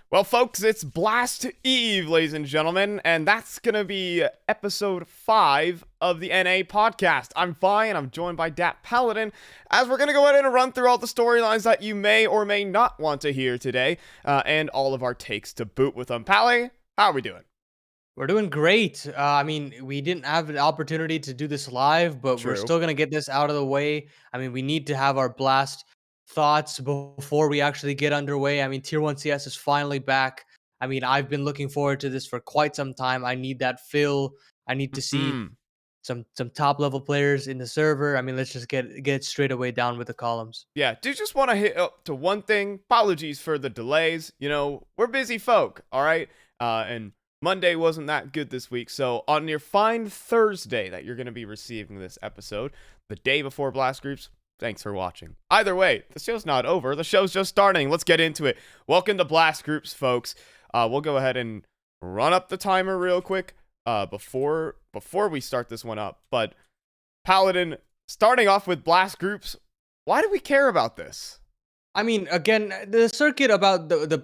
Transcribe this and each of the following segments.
Well, folks, it's Blast Eve, ladies and gentlemen, and that's gonna be episode 5 of the NA podcast. I'm Vi, and I'm joined by Dat Paladin, as we're gonna go ahead and run through all the storylines that you may or may not want to hear today, and all of our takes to boot with them. Pally, how are we doing? We're doing great. We didn't have an opportunity to do this live, but we're True. still going to get this out of the way. We need to have our blast thoughts before we actually get underway. Tier 1 CS is finally back. I've been looking forward to this for quite some time. I need that fill. I need to see Mm. some top level players in the server. Let's just get straight away down with the columns. Yeah, do just want to hit up to one thing. Apologies for the delays. We're busy folk, all right? And Monday wasn't that good this week. So on your fine Thursday that you're going to be receiving this episode, the day before Blast Groups, thanks for watching. Either way, the show's not over. The show's just starting. Let's get into it. Welcome to Blast Groups, folks. We'll go ahead and run up the timer real quick before we start this one up. But Paladin, starting off with Blast Groups, why do we care about this? Again, the circuit about the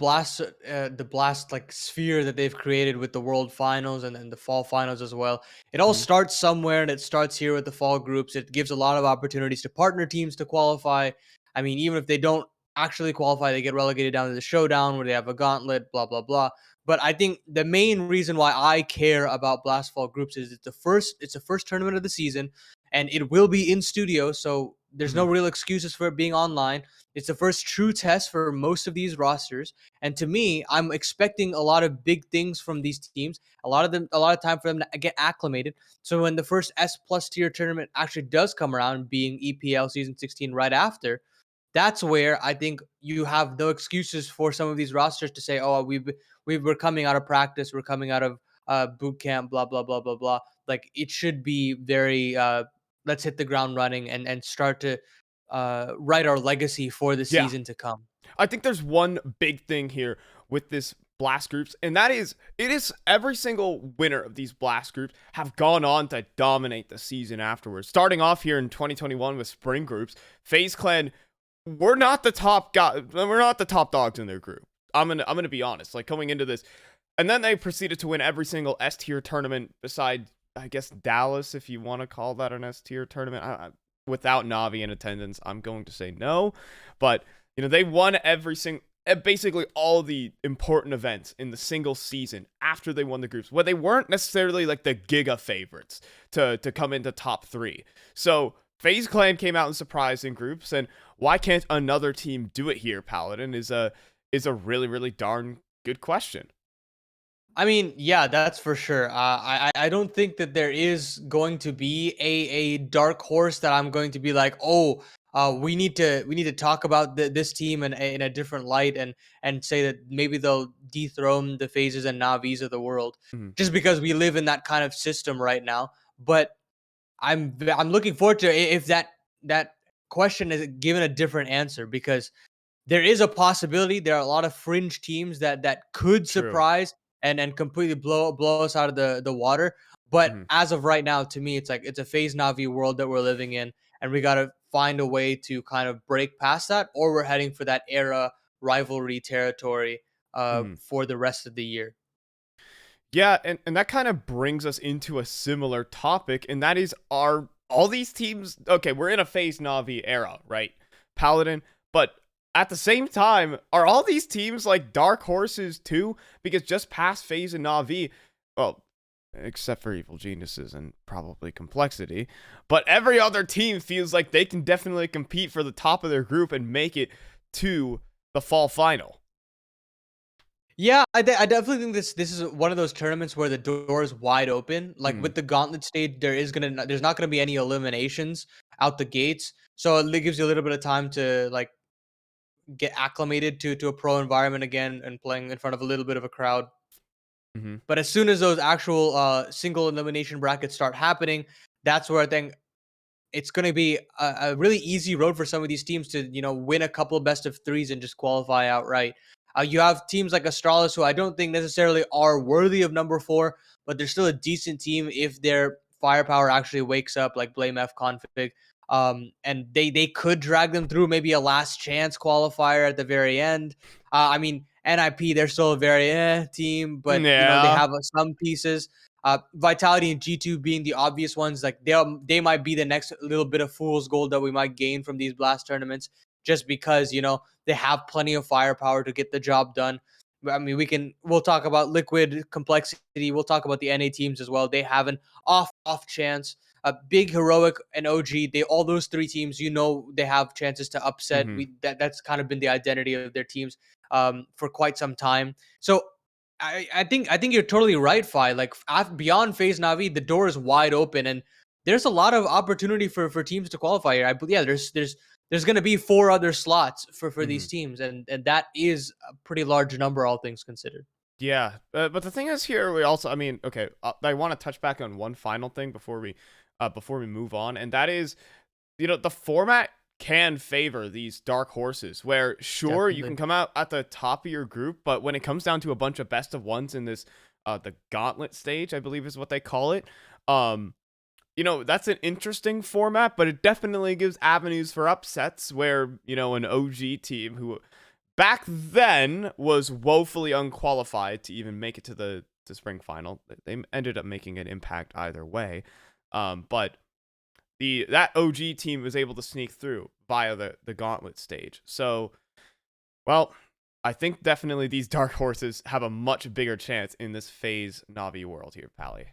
blast like sphere that they've created with the World Finals and then the Fall Finals as well. It all Mhm. starts somewhere, and it starts here with the Fall groups. It gives a lot of opportunities to partner teams to qualify. Even if they don't actually qualify, they get relegated down to the showdown where they have a gauntlet, blah blah blah. But I think the main reason why I care about Blast Fall groups is it's the first tournament of the season, and it will be in studio, so there's no Mhm. real excuses for it being online. It's the first true test for most of these rosters, and to me, I'm expecting a lot of big things from these teams. A lot of time for them to get acclimated. So when the first S plus tier tournament actually does come around, being EPL season 16 right after, that's where I think you have no excuses for some of these rosters to say, "Oh, we're coming out of practice, we're coming out of boot camp, blah blah blah blah blah." Like it should be very let's hit the ground running and start to write our legacy for the Yeah, season to come. I think there's one big thing here with this Blast Groups, and that is it is every single winner of these Blast Groups have gone on to dominate the season afterwards. Starting off here in 2021 with Spring Groups, FaZe Clan we're not the top guy. We're not the top dogs in their group. I'm gonna be honest. Like coming into this, and then they proceeded to win every single S tier tournament beside, I guess, Dallas, if you want to call that an S tier tournament. Without Navi in attendance, I'm going to say no. But they won every single, basically all the important events in the single season after they won the groups, where they weren't necessarily like the giga favorites to come into top 3. So FaZe Clan came out and surprised in groups, and why can't another team do it here, Paladin, is a really, really darn good question. Yeah, that's for sure. I don't think that there is going to be a dark horse that I'm going to be like, oh, we need to talk about this team in a different light and say that maybe they'll dethrone the phases and Navis of the world Mhm. just because we live in that kind of system right now. But I'm looking forward to if that question is given a different answer, because there is a possibility. There are a lot of fringe teams that could True. surprise and completely blow us out of the water. But Mhm. as of right now, to me, it's like it's a phase Navi world that we're living in, and we got to find a way to kind of break past that, or we're heading for that era rivalry territory Mhm. for the rest of the year. Yeah, and that kind of brings us into a similar topic, and that is, are all these teams okay? We're in a phase Navi era, right, Paladin? But at the same time, are all these teams like dark horses too? Because just past phase and Navi, well, except for Evil Geniuses and probably Complexity, but every other team feels like they can definitely compete for the top of their group and make it to the fall final. Yeah, I definitely think this is one of those tournaments where the door is wide open. Like Mm, with the gauntlet stage, there's not gonna be any eliminations out the gates, so it gives you a little bit of time to like get acclimated to a pro environment again and playing in front of a little bit of a crowd. mhm. But as soon as those actual single elimination brackets start happening, that's where I think it's going to be a really easy road for some of these teams to win a couple of best of threes and just qualify outright. You have teams like Astralis, who I don't think necessarily are worthy of number 4, but they're still a decent team if their firepower actually wakes up, like Blame F config. And they could drag them through maybe a last chance qualifier at the very end. NIP, they're still a very team, but they Yeah. have some pieces. Vitality and G2 being the obvious ones, like they might be the next little bit of fool's gold that we might gain from these blast tournaments, just because they have plenty of firepower to get the job done. I mean, we'll talk about Liquid complexity. We'll talk about the NA teams as well. They have an off chance. Big Heroic and OG, all those three teams, they have chances to upset. Hmm. That's kind of been the identity of their teams for quite some time. So I think you're totally right, Fi. Like beyond Phase Navi, the door is wide open, and there's a lot of opportunity for teams to qualify here. I believe, yeah, there's going to be 4 other slots for Hmm. these teams, and that is a pretty large number, all things considered. Yeah, but the thing is here, we also, I mean, okay, I want to touch back on one final thing before we move on, and that is, the format can favor these dark horses, where sure you can Definitely. come out at the top of your group, but when it comes down to a bunch of best of ones in this, the gauntlet stage, I believe is what they call it, that's an interesting format, but it definitely gives avenues for upsets where, an OG team who back then was woefully unqualified to even make it to the spring final. They ended up making an impact either way. But that OG team was able to sneak through via the gauntlet stage. So, well, I think definitely these dark horses have a much bigger chance in this phase Navi world here, Pally.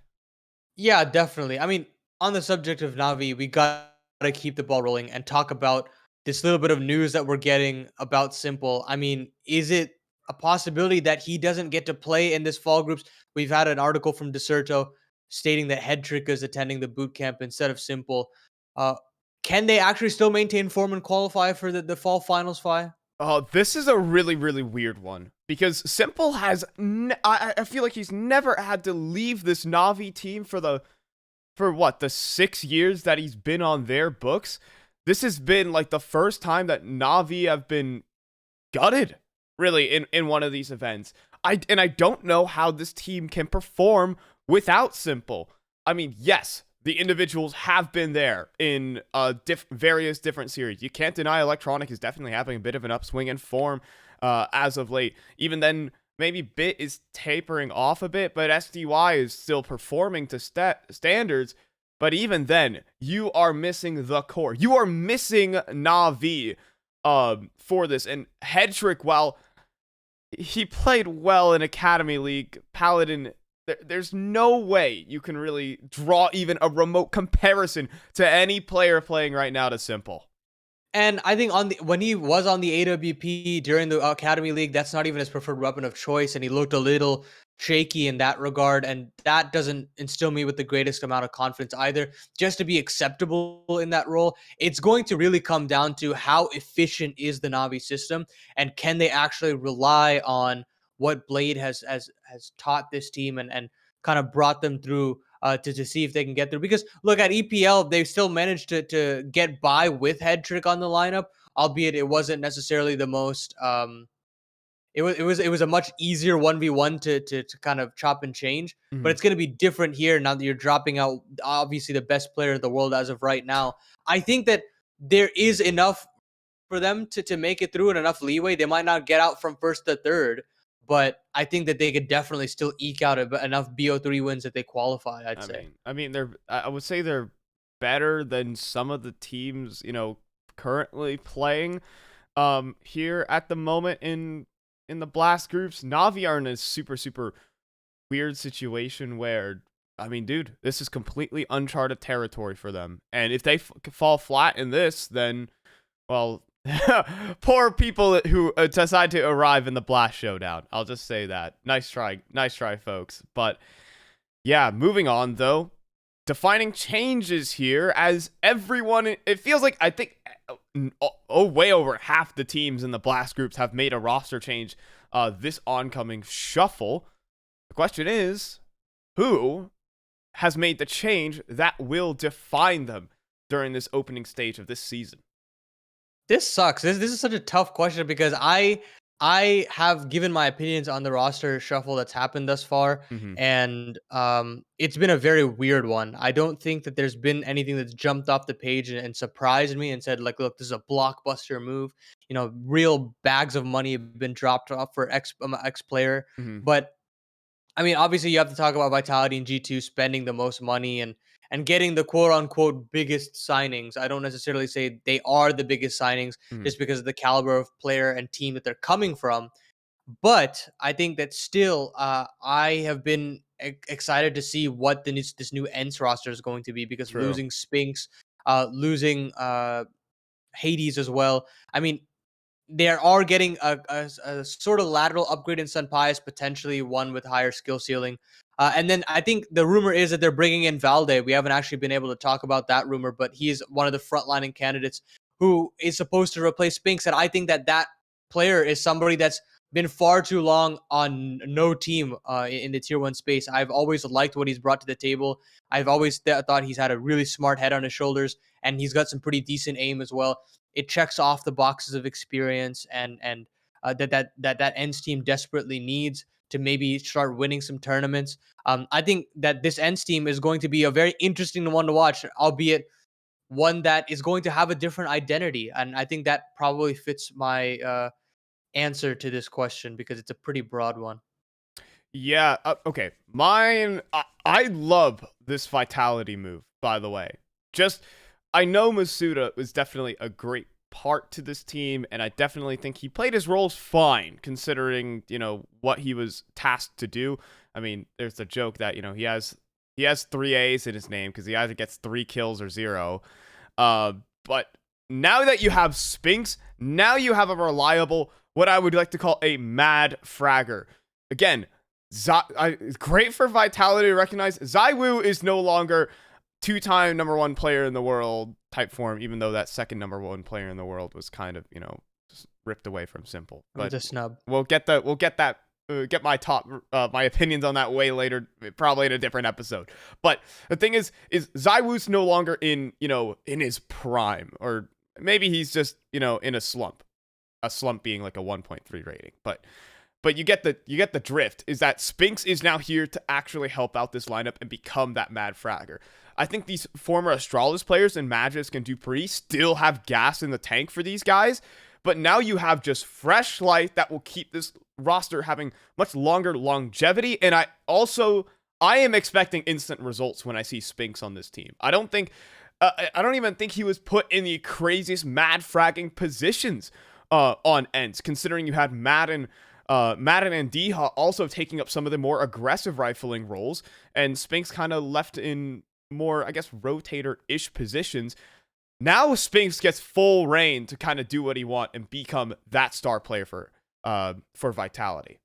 Yeah, definitely. I mean, on the subject of Navi, we got to keep the ball rolling and talk about this little bit of news that we're getting about Simple. I mean, is it a possibility that he doesn't get to play in this fall groups? We've had an article from Deserto stating that Headtrick is attending the boot camp instead of Simple. Uh, can they actually still maintain form and qualify for the fall finals, Fi? Oh, this is a really, really weird one because Simple has. I feel like he's never had to leave this Navi team for what, the 6 years that he's been on their books. This has been like the first time that Navi have been gutted, really, in one of these events. I don't know how this team can perform without Simple. I mean, yes, the individuals have been there in various different series. You can't deny Electronic is definitely having a bit of an upswing in form as of late. Even then, maybe Bit is tapering off a bit, but SDY is still performing to standards. But even then, you are missing the core. You are missing Na'Vi for this. And Headtrick, while he played well in Academy League, Paladin, there's no way you can really draw even a remote comparison to any player playing right now to Simple. And I think when he was on the AWP during the Academy League, that's not even his preferred weapon of choice, and he looked a little shaky in that regard, and that doesn't instill me with the greatest amount of confidence either. Just to be acceptable in that role, it's going to really come down to how efficient is the Navi system, and can they actually rely on what Blade has taught this team and kind of brought them through to see if they can get through. Because look, at EPL, they still managed to get by with Headtrick on the lineup, albeit it wasn't necessarily the most. It was a much easier 1v1 to kind of chop and change. But Mhm. it's going to be different here now that you're dropping out obviously the best player in the world as of right now. I think that there is enough for them to make it through and enough leeway. They might not get out from first to third, but I think that they could definitely still eke out enough BO3 wins that they qualify, I'd say. I would say they're better than some of the teams, currently playing here at the moment in the blast groups. Navi are in a super, super weird situation where, I mean, dude, this is completely uncharted territory for them. And if they fall flat in this, then, well, poor people who decide to arrive in the blast showdown. I'll just say that. Nice try, folks. But yeah, moving on though. Defining changes here as everyone, it feels like, I think, way over half the teams in the blast groups have made a roster change this oncoming shuffle. The question is, who has made the change that will define them during this opening stage of this season? This sucks. This is such a tough question because I I have given my opinions on the roster shuffle that's happened thus far, Hmm. and it's been a very weird one. I don't think that there's been anything that's jumped off the page and surprised me and said, like, look, this is a blockbuster move. You know, real bags of money have been dropped off for X player, Hmm. but I mean, obviously, you have to talk about Vitality and G2 spending the most money and getting the quote unquote biggest signings. I don't necessarily say they are the biggest signings Hmm. just because of the caliber of player and team that they're coming from. But I think that still, I have been excited to see what this new Ents roster is going to be because True. losing Spinks, losing Hades as well. I mean, they are getting a sort of lateral upgrade in Sun Pius, potentially one with higher skill ceiling. And then I think the rumor is that they're bringing in Valde. We haven't actually been able to talk about that rumor, but he is one of the frontlining candidates who is supposed to replace Spinks. And I think that that player is somebody that's been far too long on no team in the tier one space. I've always liked what he's brought to the table. I've always thought he's had a really smart head on his shoulders, and he's got some pretty decent aim as well. It checks off the boxes of experience and that Ends team desperately needs to maybe start winning some tournaments. I think that this Ends team is going to be a very interesting one to watch, albeit one that is going to have a different identity. And I think that probably fits my answer to this question because it's a pretty broad one. Yeah. Okay. Mine. I love this vitality move. By the way, just I know Masuda was definitely a great part to this team, and I definitely think he played his roles fine, considering what he was tasked to do. I mean, there's the joke that he has 3 A's in his name because he either gets 3 kills or 0. But now that you have Spinks, now you have a reliable, what I would like to call a mad fragger. Again, great for Vitality to recognize. ZywOo is no longer two-time number one player in the world type form, even though that second number one player in the world was kind of, just ripped away from Simple. It was But a snub. get my opinions on that way later, probably in a different episode. But the thing is ZywOo's no longer in his prime, or maybe he's just in a slump. A slump being like a 1.3 rating, but you get the drift. Is that Spinks is now here to actually help out this lineup and become that mad fragger. I think these former Astralis players and Magisk and Dupree still have gas in the tank for these guys, but now you have just fresh light that will keep this roster having much longer longevity. And I am expecting instant results when I see Spinks on this team. I don't even think he was put in the craziest mad fragging positions on Ents, considering you had Madden and Deha also taking up some of the more aggressive rifling roles, and Spinks kind of left in more, I guess, rotator-ish positions. Now Spinks gets full reign to kind of do what he wants and become that star player for Vitality.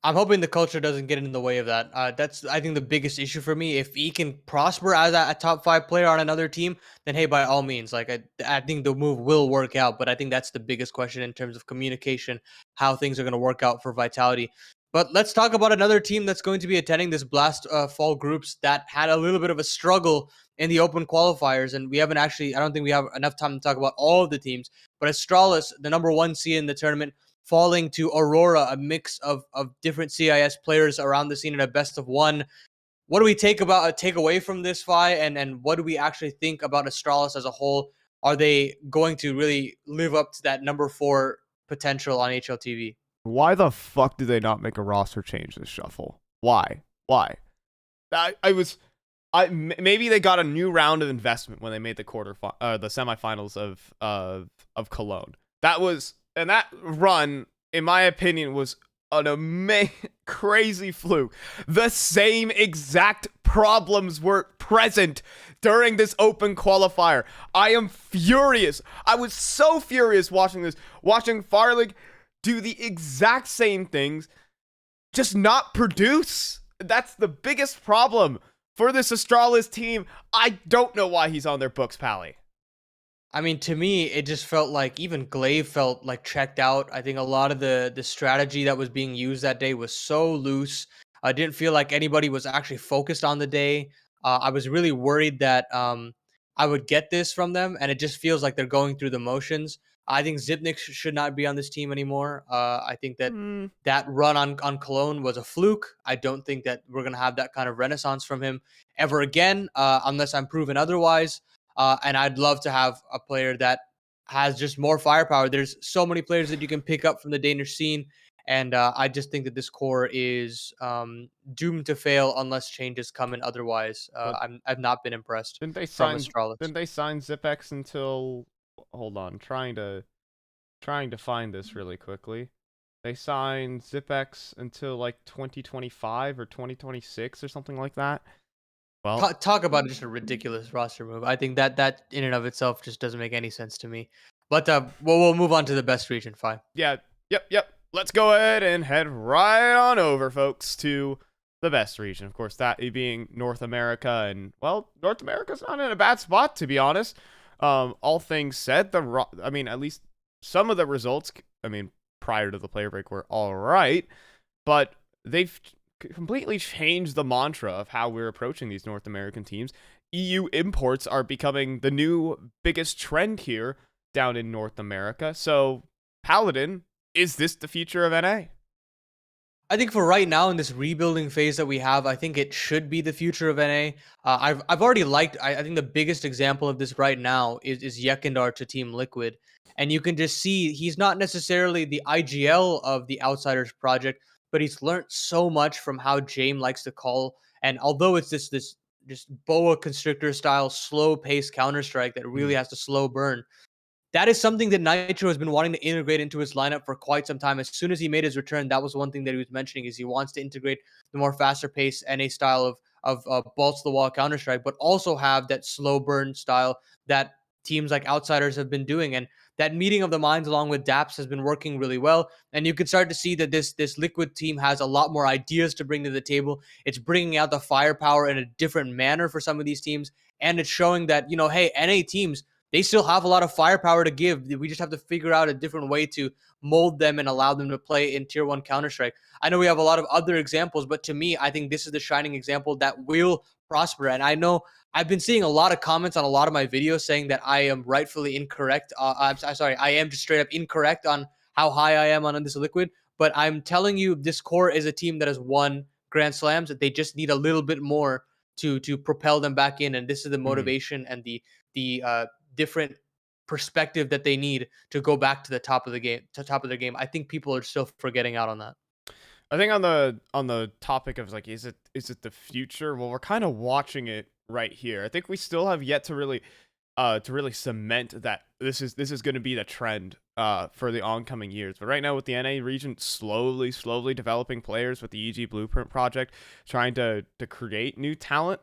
I'm hoping the culture doesn't get in the way of that. That's, I think, the biggest issue for me. If he can prosper as a top five player on another team, then hey, by all means, like I think the move will work out. But I think that's the biggest question in terms of communication, how things are going to work out for Vitality. But let's talk about another team that's going to be attending this Blast Fall groups that had a little bit of a struggle in the Open Qualifiers, and we haven't actually. I don't think we have enough time to talk about all of the teams. But Astralis, the number one seed in the tournament, falling to Aurora, a mix of different CIS players around the scene in a best of one. What do we take away from this fight, and what do we actually think about Astralis as a whole? Are they going to really live up to that number 4 potential on HLTV? Why the fuck did they not make a roster change this shuffle? Why? Why? Maybe they got a new round of investment when they made the the semifinals of Cologne. That run, in my opinion, was an crazy fluke. The same exact problems were present during this Open Qualifier. I am furious. I was so furious watching Farlig do the exact same things, just not produce. That's the biggest problem for this Astralis team. I don't know why he's on their books, Pally. I mean, to me, it just felt like even Glaive felt like checked out. I think a lot of the strategy that was being used that day was so loose. I didn't feel like anybody was actually focused on the day. I was really worried that I would get this from them, and it just feels like they're going through the motions. I think Zipnik should not be on this team anymore. I think that Hmm. that run on Cologne was a fluke. I don't think that we're gonna have that kind of renaissance from him ever again, unless I'm proven otherwise. And I'd love to have a player that has just more firepower. There's so many players that you can pick up from the Danish scene, and I just think that this core is doomed to fail unless changes come in. Otherwise, But I've not been impressed didn't they from sign? Astralis. Didn't they sign ZipX until? Hold on, trying to find this really quickly. They signed ZipX until like 2025 or 2026 or something like that. Well, Talk about just a ridiculous roster move. I think that in and of itself just doesn't make any sense to me. But we'll move on to the best region. Fine. yeah, yep. Let's go ahead and head right on over, folks, to the best region. Of course, that being North America, and well, North America's not in a bad spot, to be honest. All things said, I mean, at least some of the results, I mean, prior to the player break were all right, but they've completely changed the mantra of how we're approaching these North American teams. EU imports are becoming the new biggest trend here down in North America. So, Paladin, is this the future of NA? I think for right now in this rebuilding phase that we have, I think it should be the future of NA. I've already liked. I think the biggest example of this right now is Yekindar to Team Liquid, and you can just see he's not necessarily the IGL of the Outsiders project, but he's learned so much from how James likes to call. And although it's this just boa constrictor style slow pace Counter Strike that really Mm. has to slow burn, that is something that Nitro has been wanting to integrate into his lineup for quite some time. As soon as he made his return, that was one thing that he was mentioning is he wants to integrate the more faster pace NA style of balls to the wall Counter Strike, but also have that slow burn style that teams like Outsiders have been doing. And that meeting of the minds along with Daps has been working really well. And you could start to see that this Liquid team has a lot more ideas to bring to the table. It's bringing out the firepower in a different manner for some of these teams, and it's showing that hey, NA teams, they still have a lot of firepower to give. We just have to figure out a different way to mold them and allow them to play in tier 1 Counter-Strike. I know we have a lot of other examples, but to me, I think this is the shining example that will prosper. And I know I've been seeing a lot of comments on a lot of my videos saying that I am rightfully incorrect. I'm sorry, I am just straight up incorrect on how high I am on this Liquid. But I'm telling you, this core is a team that has won Grand Slams. They just need a little bit more to propel them back in. And this is the Mm. motivation and the different perspective that they need to go back to the top of the game, to top of their game. I think people are still forgetting out on that. I think on the topic of like, is it the future? Well, we're kind of watching it right here. I think we still have yet to really cement that this is going to be the trend for the oncoming years. But right now with the NA region slowly developing players with the EG Blueprint project, trying to create new talent.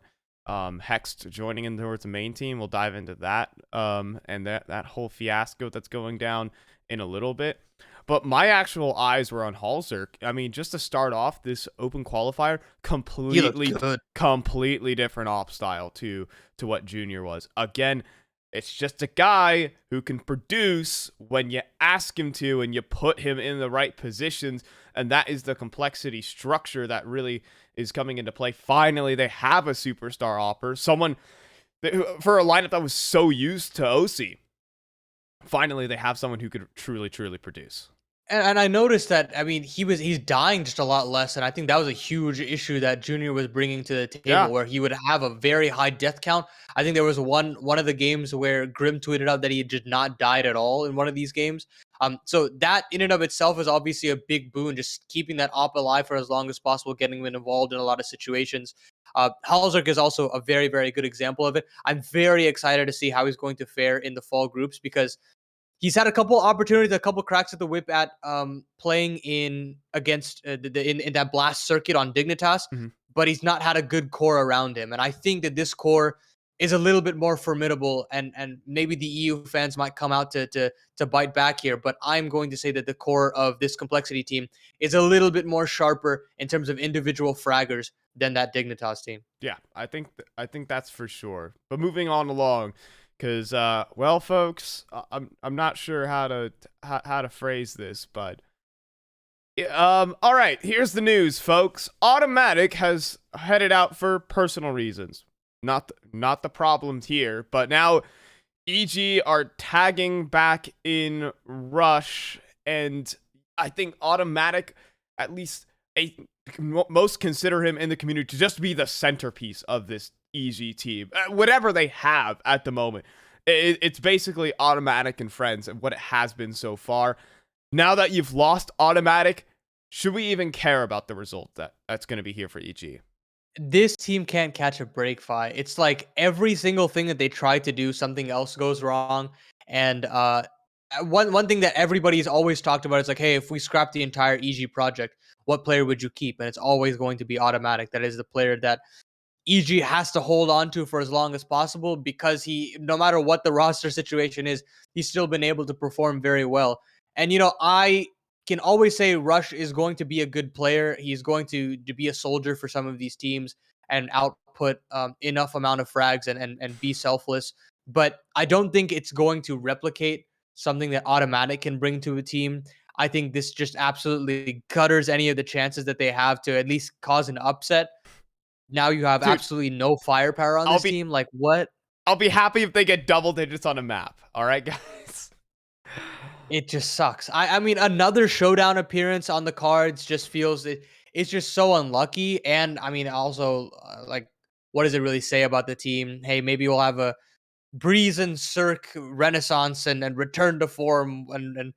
Hext joining in towards the main team. We'll dive into that and that whole fiasco that's going down in a little bit. But my actual eyes were on Halzerk. I mean, just to start off this open qualifier, He looked completely good. completely different op style to what Junior was. Again, it's just a guy who can produce when you ask him to and you put him in the right positions. And that is the complexity structure that really is coming into play. Finally, they have a superstar opper. Someone for a lineup that was so used to OC. Finally, they have someone who could truly produce. And I noticed that, I mean, he's dying just a lot less, and I think that was a huge issue that Junior was bringing to the table, Yeah. where he would have a very high death count. I think there was one of the games where Grim tweeted out that he did not died at all in one of these games. So that in and of itself is obviously a big boon, just keeping that op alive for as long as possible, getting him involved in a lot of situations. Halzerk is also a very, very good example of it. I'm very excited to see how he's going to fare in the fall groups, because he's had a couple opportunities, a couple cracks at the whip at playing in against in that blast circuit on Dignitas, Mhm. but he's not had a good core around him. And I think that this core is a little bit more formidable, and maybe the EU fans might come out to bite back here. But I'm going to say that the core of this complexity team is a little bit more sharper in terms of individual fraggers than that Dignitas team. Yeah, I think that's for sure. But moving on along, because well, folks, I'm not sure how to phrase this, but all right, here's the news, folks. Automatic has headed out for personal reasons. Not the problem here, but now EG are tagging back in Rush, and I think Automatic, at least most consider him in the community to just be the centerpiece of this EG team. Whatever they have at the moment, it's basically Automatic and friends, and what it has been so far. Now that you've lost Automatic, should we even care about the result that's going to be here for EG? This team can't catch a break, Fi. It's like every single thing that they try to do, something else goes wrong. And one thing that everybody's always talked about is like, hey, if we scrap the entire EG project, what player would you keep? And it's always going to be Automatic. That is the player that EG has to hold on to for as long as possible, because he, no matter what the roster situation is, he's still been able to perform very well. And, I can always say Rush is going to be a good player. He's going to be a soldier for some of these teams and output enough amount of frags and be selfless. But I don't think it's going to replicate something that Automatic can bring to a team. I think this just absolutely gutters any of the chances that they have to at least cause an upset. Now you have Dude, absolutely no firepower on I'll this be team. Like, what? I'll be happy if they get double digits on a map. All right, guys. It just sucks. I mean, another showdown appearance on the cards just feels it's just so unlucky. And I mean, also, like, what does it really say about the team? Hey, maybe we'll have a Breeze and Cirque renaissance and return to form, and we'll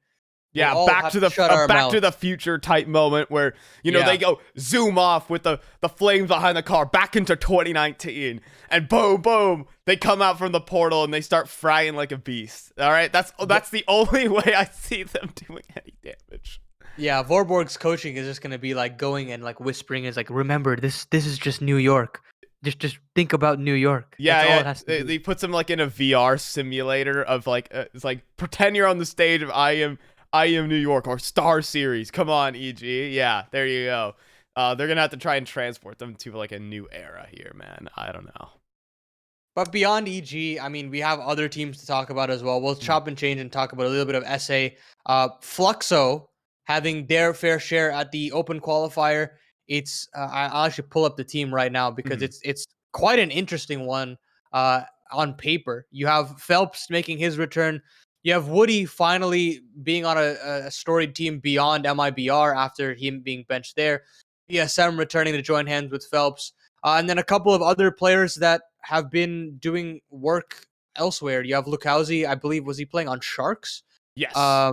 Yeah, all have to shut our Back to mouth. the Future type moment where they Yeah. go zoom off with the flames behind the car back into 2019, and boom boom they come out from the portal and they start frying like a beast. All right, that's the only way I see them doing any damage. Yeah, Vorborg's coaching is just gonna be like going and like whispering is like, remember, this is just New York. Just think about New York. That's Yeah, all yeah. it has to do. They puts him like in a VR simulator of like it's like pretend you're on the stage of I am New York or Star Series. Come on, EG. Yeah, there you go. They're gonna have to try and transport them to like a new era here, man. I don't know. But beyond EG, I mean, we have other teams to talk about as well. We'll Mm, chop and change and talk about a little bit of SA. Fluxo having their fair share at the Open Qualifier. I'll actually pull up the team right now because mhm. it's quite an interesting one on paper. You have Phelps making his return. You have Woody finally being on a storied team beyond MIBR after him being benched there. ESM returning to join hands with Phelps. And then a couple of other players that have been doing work elsewhere. You have Lukowski, I believe, was he playing on Sharks? Yes, Yeah,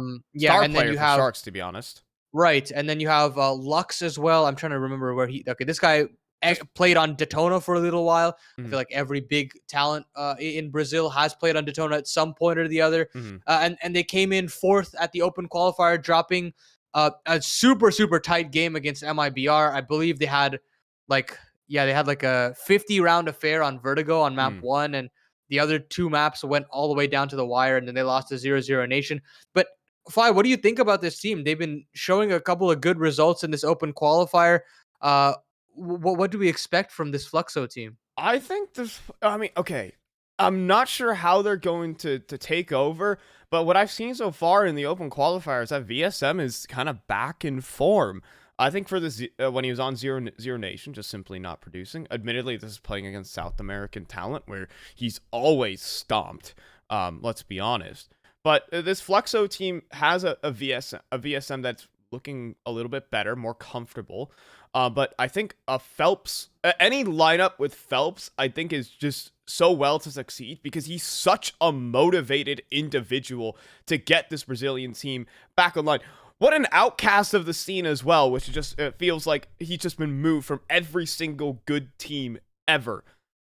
star and then player you for have Sharks, to be honest. right, and then you have Lux as well. I'm trying to remember where he. Okay, this guy Just played on Daytona for a little while. I mhm, feel like every big talent in Brazil has played on Daytona at some point or the other. mhm, And they came in fourth at the Open Qualifier, dropping a super tight game against MIBR. I believe they had like they had like a 50-round affair on Vertigo on map mhm. one, and the other two maps went all the way down to the wire, and then they lost to 0-0 Nation. But Fi, what do you think about this team? They've been showing a couple of good results in this Open Qualifier. Uh, what do we expect from this Fluxo team? I think this. I mean, okay. I'm not sure how they're going to take over, but what I've seen so far in the Open Qualifier is that VSM is kind of back in form. I think for this when he was on Zero Nation, just simply not producing. Admittedly, this is playing against South American talent where he's always stomped. Let's be honest. But this Fluxo team has a VSM that's looking a little bit better, more comfortable. But I think Phelps, any lineup with Phelps, I think is just so well to succeed because he's such a motivated individual to get this Brazilian team back online. What an outcast of the scene as well, which just feels like he's just been moved from every single good team ever.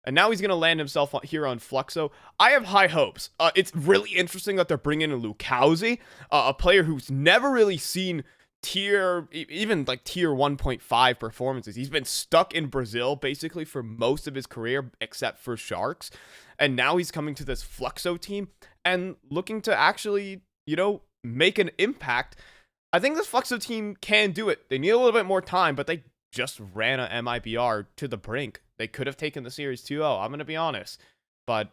And now he's going to land himself here on Fluxo. I have high hopes. It's really interesting that they're bringing in Lukowski, a player who's never really seen even like tier 1.5 performances. He's been stuck in Brazil basically for most of his career except for Sharks, and now he's coming to this Fluxo team and looking to actually make an impact. I think this Fluxo team can do it. They need a little bit more time, but they just ran a MIBR to the brink. They could have taken the series 2-0, I'm going to be honest, but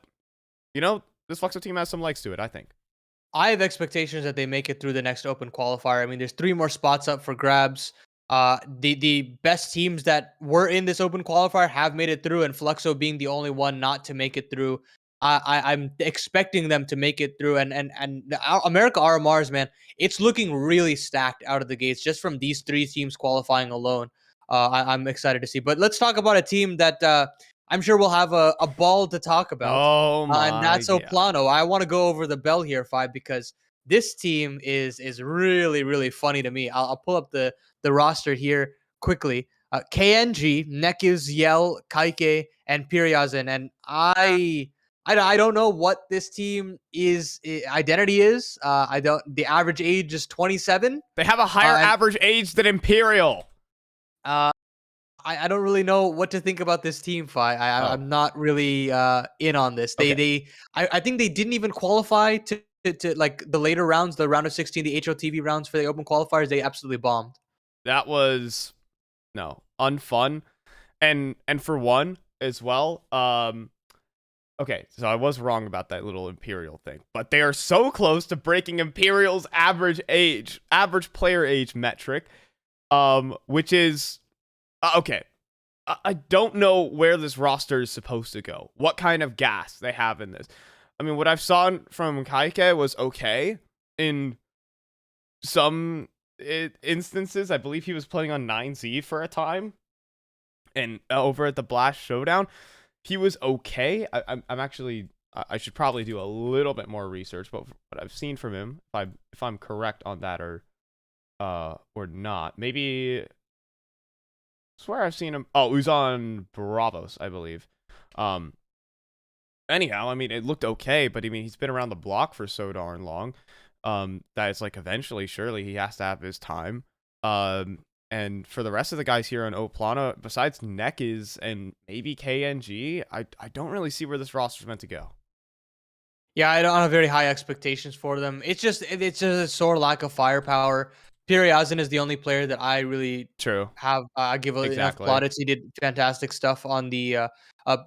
this Fluxo team has some legs to it, I think. I have expectations that they make it through the next Open Qualifier. I mean, there's 3 more spots up for grabs. The best teams that were in this Open Qualifier have made it through, and Fluxo being the only one not to make it through. I'm expecting them to make it through, and the America RMRs, man, it's looking really stacked out of the gates just from these three teams qualifying alone. I'm excited to see. But let's talk about a team that I'm sure we'll have a ball to talk about, Oh and my, that's yeah. Plano. I want to go over the bell here, Five, because this team is really really funny to me. I'll pull up the roster here quickly. KNG, Nekiz, Yell, Kaike, and Piriazin, and I don't know what this team is identity is. I don't. The average age is 27. They have a higher And average age than Imperial. uh, I don't really know what to think about this team fight. Oh, I'm not really in on this. okay. I think they didn't even qualify to like the later rounds, the round of 16, the HOTV rounds for the open qualifiers. They absolutely bombed. That was no unfun, and for one as well. Okay, so I was wrong about that little Imperial thing, but they are so close to breaking Imperial's average player age metric, which is okay. I don't know where this roster is supposed to go. What kind of gas they have in this? I mean, what I've saw from Kaike was okay in some instances. I believe he was playing on 9Z for a time, and over at the Blast Showdown, he was okay. I'm actually I should probably do a little bit more research, but what I've seen from him, if I'm correct on that or not, maybe I swear I've seen him. Oh, he was on Bravos, I believe. Um. Anyhow, I mean, it looked okay, but I mean, he's been around the block for so darn long. That it's like eventually, surely he has to have his time. And for the rest of the guys here on Oplana, besides Nekiz and maybe KNG, I don't really see where this roster's meant to go. Yeah, I don't have very high expectations for them. It's just a sore lack of firepower. Piriazin is the only player that I really True. have give enough Exactly. plaudits. He did fantastic stuff on the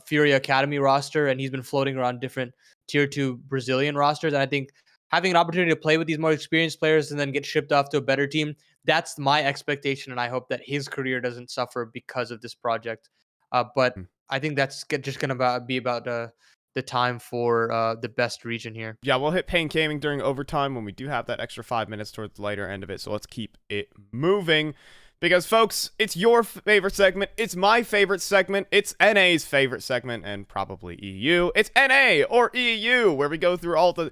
Fury Academy roster, and he's been floating around different tier 2 Brazilian rosters. And I think having an opportunity to play with these more experienced players and then get shipped off to a better team, that's my expectation, and I hope that his career doesn't suffer because of this project. But Hmm. I think that's just going to be about the time for the best region here. Yeah, we'll hit Pain Gaming during overtime when we do have that extra 5 minutes towards the later end of it. So let's keep it moving. Because, folks, it's your favorite segment. It's my favorite segment. It's NA's favorite segment, and probably EU. It's NA or EU, where we go through all the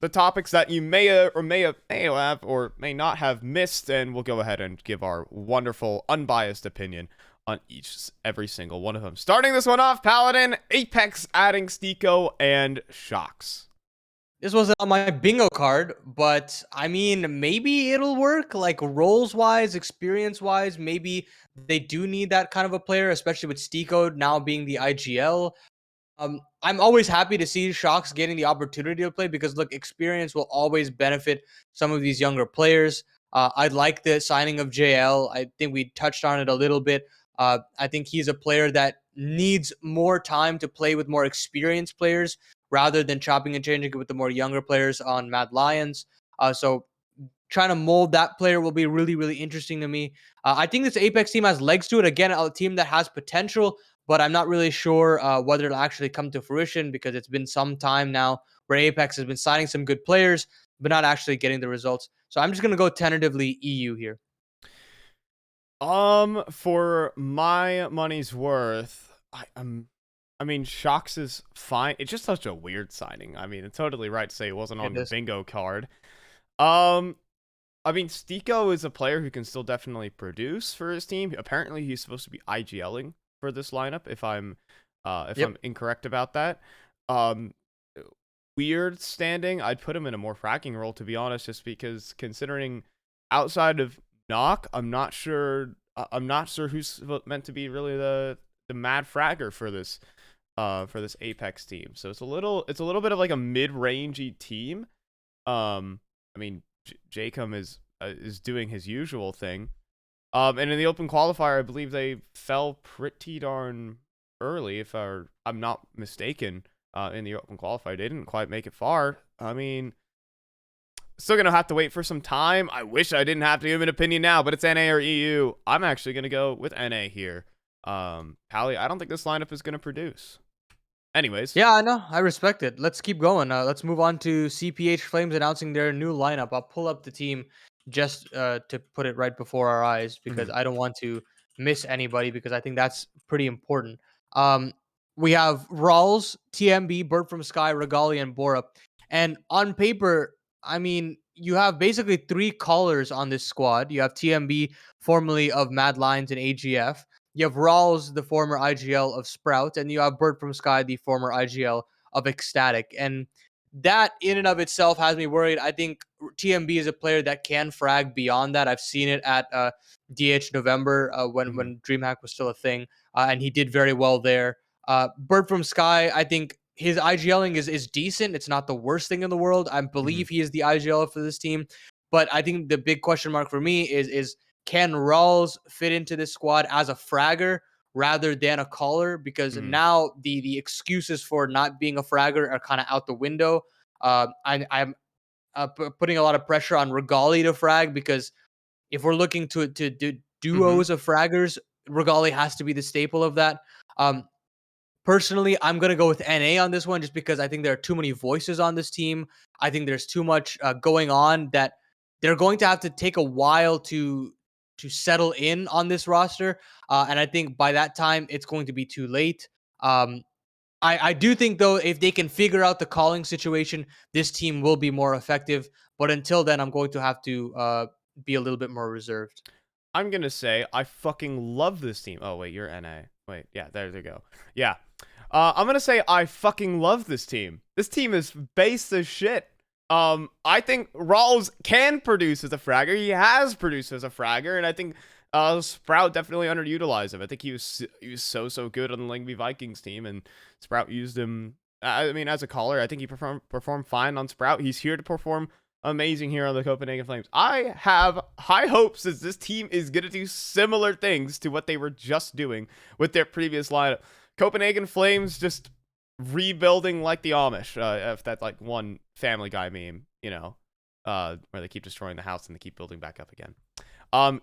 topics that you may have or may not have missed, and we'll go ahead and give our wonderful, unbiased opinion on every single one of them. Starting this one off, Paladin, Apex adding Stiko, and Shocks. This wasn't on my bingo card, but I mean, maybe it'll work. Like roles wise, experience wise, maybe they do need that kind of a player, especially with Stiko now being the IGL. I'm always happy to see Shocks getting the opportunity to play because look, experience will always benefit some of these younger players. I like the signing of JL. I think we touched on it a little bit. I think he's a player that needs more time to play with more experienced players rather than chopping and changing it with the more younger players on Mad Lions. So trying to mold that player will be really, really interesting to me. I think this Apex team has legs to it. Again, a team that has potential, but I'm not really sure whether it'll actually come to fruition because it's been some time now where Apex has been signing some good players, but not actually getting the results. So I'm just going to go tentatively EU here. For my money's worth, I mean, Shocks is fine. It's just such a weird signing. I mean, it's totally right to say it wasn't on It the is. bingo card. I mean, Stiko is a player who can still definitely produce for his team. Apparently, he's supposed to be IGLing for this lineup. If I'm Yep. incorrect about that, um, weird standing. I'd put him in a more fracking role, to be honest, just because considering outside of Knock, I'm not sure. I'm not sure who's meant to be really the mad fragger for this Apex team. So it's a little bit of like a mid-rangey team. I mean, Jacom is doing his usual thing. And in the open qualifier, I believe they fell pretty darn early, if I'm not mistaken. In the open qualifier, they didn't quite make it far. I mean, still gonna have to wait for some time. I wish I didn't have to give an opinion now, but it's NA or EU. I'm actually gonna go with NA here. Pally, I don't think this lineup is gonna produce. Anyways. Yeah, I know. I respect it. Let's keep going. Let's move on to CPH Flames announcing their new lineup. I'll pull up the team just to put it right before our eyes because Mhm, I don't want to miss anybody because I think that's pretty important. Um, we have Rawls, TMB, Bird from Sky, Regali, and Bora. And on paper, I mean, you have basically three callers on this squad. You have TMB, formerly of Mad Lions and AGF. You have Rawls, the former IGL of Sprout, and you have Bird from Sky, the former IGL of Ecstatic. And that in and of itself has me worried. I think TMB is a player that can frag beyond that. I've seen it at DH November when mhm, DreamHack was still a thing, and he did very well there. Bird from Sky, I think his IGLing is decent. It's not the worst thing in the world. I mhm, believe he is the IGL for this team. But I think the big question mark for me is can Rawls fit into this squad as a fragger rather than a caller? Because mhm, now the excuses for not being a fragger are kind of out the window. I'm putting a lot of pressure on Regali to frag because if we're looking to do mhm. duos of fraggers, Regali has to be the staple of that. Um, Personally, I'm gonna go with NA on this one just because I think there are too many voices on this team. I think there's too much going on that they're going to have to take a while to settle in on this roster, and I think by that time it's going to be too late. Um, I do think though if they can figure out the calling situation, this team will be more effective. But until then, I'm going to have to be a little bit more reserved. I'm gonna say I fucking love this team. Oh wait, you're NA. Wait, yeah, there they go. Yeah. I'm gonna say I fucking love this team. This team is base as shit. I think Rawls can produce as a fragger. He has produced as a fragger, and I think Sprout definitely underutilized him. I think he was so good on the Langby Vikings team, and Sprout used him. I mean, as a caller, I think he performed fine on Sprout. He's here to perform amazing here on the Copenhagen Flames. I have high hopes that this team is going to do similar things to what they were just doing with their previous lineup. Copenhagen Flames just rebuilding like the Amish, if that like one Family Guy meme, where they keep destroying the house and they keep building back up again.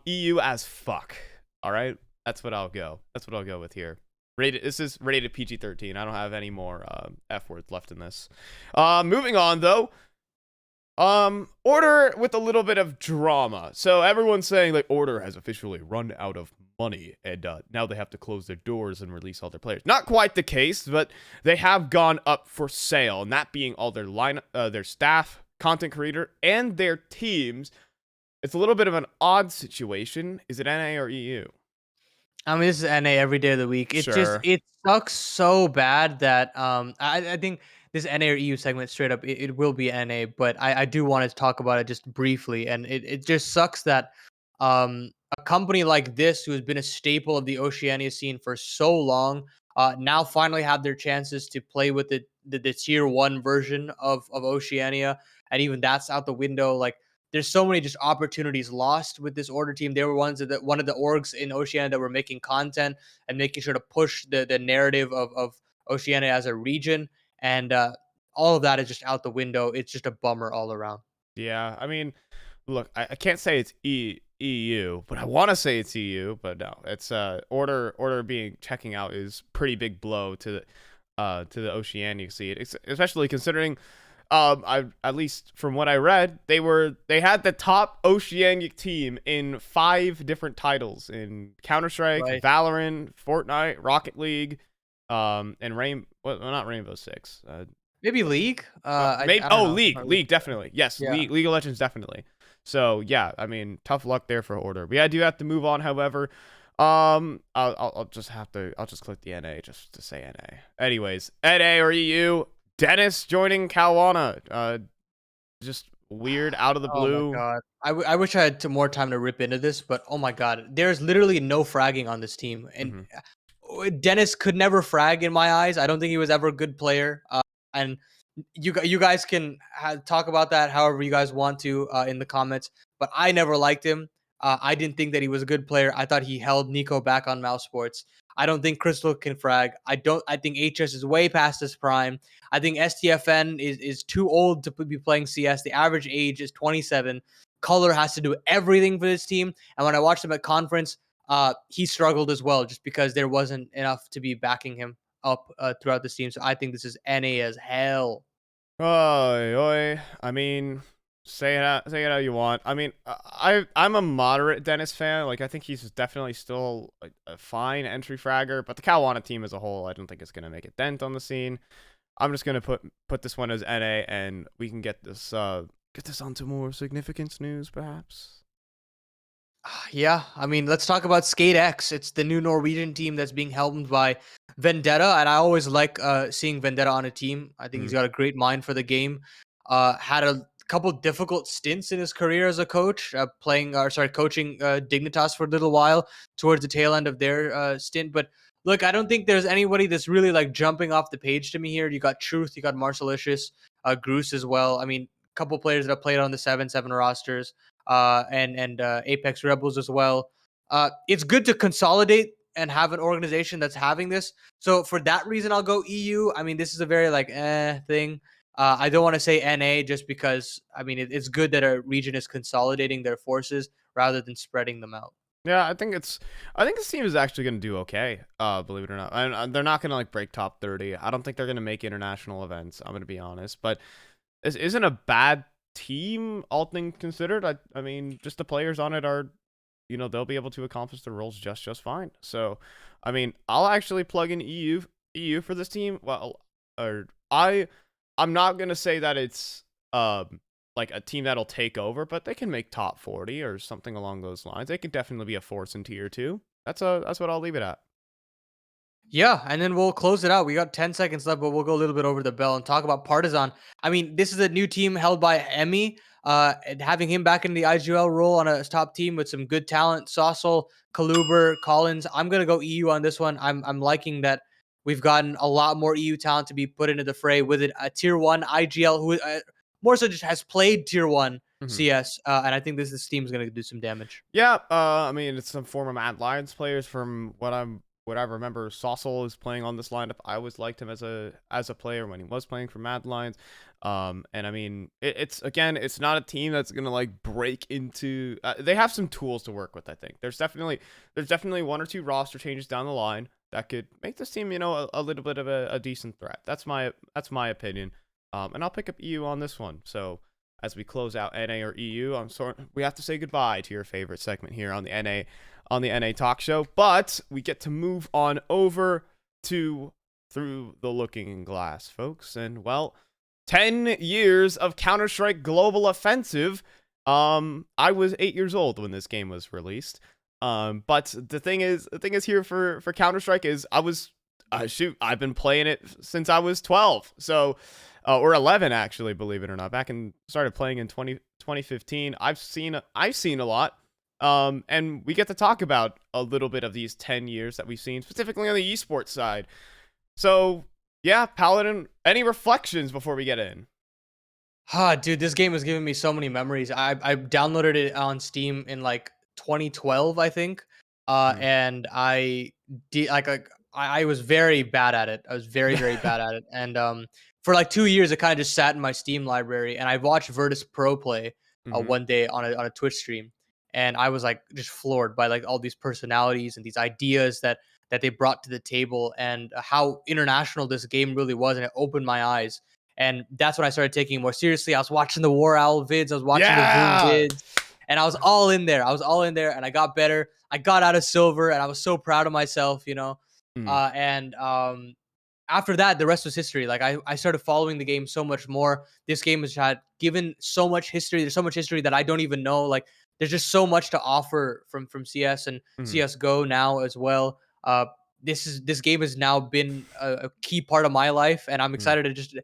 EU as fuck. All right, that's what I'll go. That's what I'll go with here. This is rated PG-13. I don't have any more F words left in this. Moving on though. Order with a little bit of drama. So everyone's saying like Order has officially run out of money and now they have to close their doors and release all their players. Not quite the case, but they have gone up for sale, and that being all their staff, content creator, and their teams. It's a little bit of an odd situation. Is it NA or EU? I mean, this is NA every day of the week. Sure. It sucks so bad that I think this NA or EU segment straight up it will be NA, but I do want to talk about it just briefly, and it just sucks that a company like this who has been a staple of the Oceania scene for so long now finally have their chances to play with the tier one version of Oceania, and even that's out the window. Like there's so many just opportunities lost with this order team. They were one of the orgs in Oceania that were making content and making sure to push the narrative of Oceania as a region, and all of that is just out the window. It's just a bummer all around. Yeah, I mean, look, I can't say it's EU, but I want to say it's EU, but no, it's order being checking out is pretty big blow to the Oceanic scene, especially considering I at least from what I read, they had the top Oceanic team in 5 different titles in Counter-Strike, Right. Valorant, Fortnite, Rocket League, and not Rainbow Six. Maybe League. Maybe I don't know. League definitely. Yes, Yeah. League of Legends definitely. So yeah, I mean, tough luck there for Order. But yeah, I do have to move on. However, I'll just click the NA just to say NA. Anyways, NA or EU. Dennis joining Kalwana. Just weird out of the Oh my blue. god. I wish I had more time to rip into this, but oh my god, there's literally no fragging on this team, and Hmm. Dennis could never frag in my eyes. I don't think he was ever a good player. And you guys can talk about that however you guys want to in the comments. But I never liked him. I didn't think that he was a good player. I thought he held Nico back on Mouse Sports. I don't think Crystal can frag. I think HS is way past his prime. I think STFN is too old to be playing CS. The average age is 27. Color has to do everything for this team. And when I watched him at conference, he struggled as well just because there wasn't enough to be backing him. up throughout this team. So I think this is NA as hell. Oy, oy. I mean, say it how you want. I mean, I'm a moderate Dennis fan. Like, I think he's definitely still a fine entry fragger, but the Calwana team as a whole, I don't think it's gonna make a dent on the scene. I'm just gonna put this one as NA, and we can get this onto more significance news, perhaps. Yeah, I mean, let's talk about Skate X. It's the new Norwegian team that's being helmed by Vendetta, and I always like seeing Vendetta on a team. I think he's Mhm. got a great mind for the game. Had a couple difficult stints in his career as a coach, coaching Dignitas for a little while towards the tail end of their stint. But look, I don't think there's anybody that's really like jumping off the page to me here. You got Truth, you got Marcelicious, Groose as well. I mean, a couple players that have played on the 7-7 rosters and Apex Rebels as well. It's good to consolidate and have an organization that's having this. So for that reason, I'll go EU. I mean, this is a very like thing. I don't want to say NA just because I mean it's good that a region is consolidating their forces rather than spreading them out. Yeah, I think this team is actually gonna do okay. Believe it or not, and they're not gonna like break top 30. I don't think they're gonna make international events. I'm gonna be honest, but this isn't a bad team, all things considered. I mean, just the players on it are, they'll be able to accomplish their roles just fine. So, I mean, I'll actually plug in EU for this team. Well, or I'm not gonna say that it's like a team that'll take over, but they can make top 40 or something along those lines. They could definitely be a force in tier 2. That's what I'll leave it at. Yeah, and then we'll close it out. We got 10 seconds left, but we'll go a little bit over the bell and talk about Partizan. I mean, this is a new team held by Emmy. And having him back in the IGL role on a top team with some good talent, Saucel, Kaluber, Collins. I'm gonna go EU on this one. I'm liking that we've gotten a lot more EU talent to be put into the fray with it. A tier one IGL who more so just has played tier one Mhm. CS, and I think this team is gonna do some damage. Yeah, I mean, it's some former Mad Lions players from what I remember. Saucel is playing on this lineup. I always liked him as a player when he was playing for Mad Lions. And I mean, it's not a team that's gonna like break into. They have some tools to work with. I think there's definitely one or two roster changes down the line that could make this team, a little bit of a decent threat. That's my opinion. And I'll pick up EU on this one. So as we close out NA or EU, we have to say goodbye to your favorite segment here on the NA talk show, but we get to move on over to Through the Looking Glass, folks. And well, 10 years of Counter-Strike Global Offensive. I was 8 years old when this game was released. But the thing is here for Counter-Strike is I've been playing it since I was 12. So or 11 actually, believe it or not. Started playing in 2015. I've seen a lot. And we get to talk about a little bit of these 10 years that we've seen, specifically on the esports side. So, yeah, Paladin, any reflections before we get in? Dude, this game has given me so many memories. I downloaded it on Steam in like 2012, I think. Mm. And I did I was very bad at it. I was very, very bad at it. And for like 2 years, it kind of just sat in my Steam library. And I watched Virtus Pro play Mm-hmm. one day on a Twitch stream, and I was like just floored by like all these personalities and these ideas that they brought to the table, and how international this game really was. And it opened my eyes, and that's when I started taking it more seriously. I was watching the War Owl vids, I was watching the Voom Yeah. vids, and I was all in there. I was all in there, and I got better. I got out of silver, and I was so proud of myself, you know. Mm. And After that, the rest was history. Like I started following the game so much more. This game has had given so much history. There's so much history that I don't even know. Like there's just so much to offer from CS and Mm. CS:GO now as well. This game has now been a key part of my life, and I'm Mm. excited to just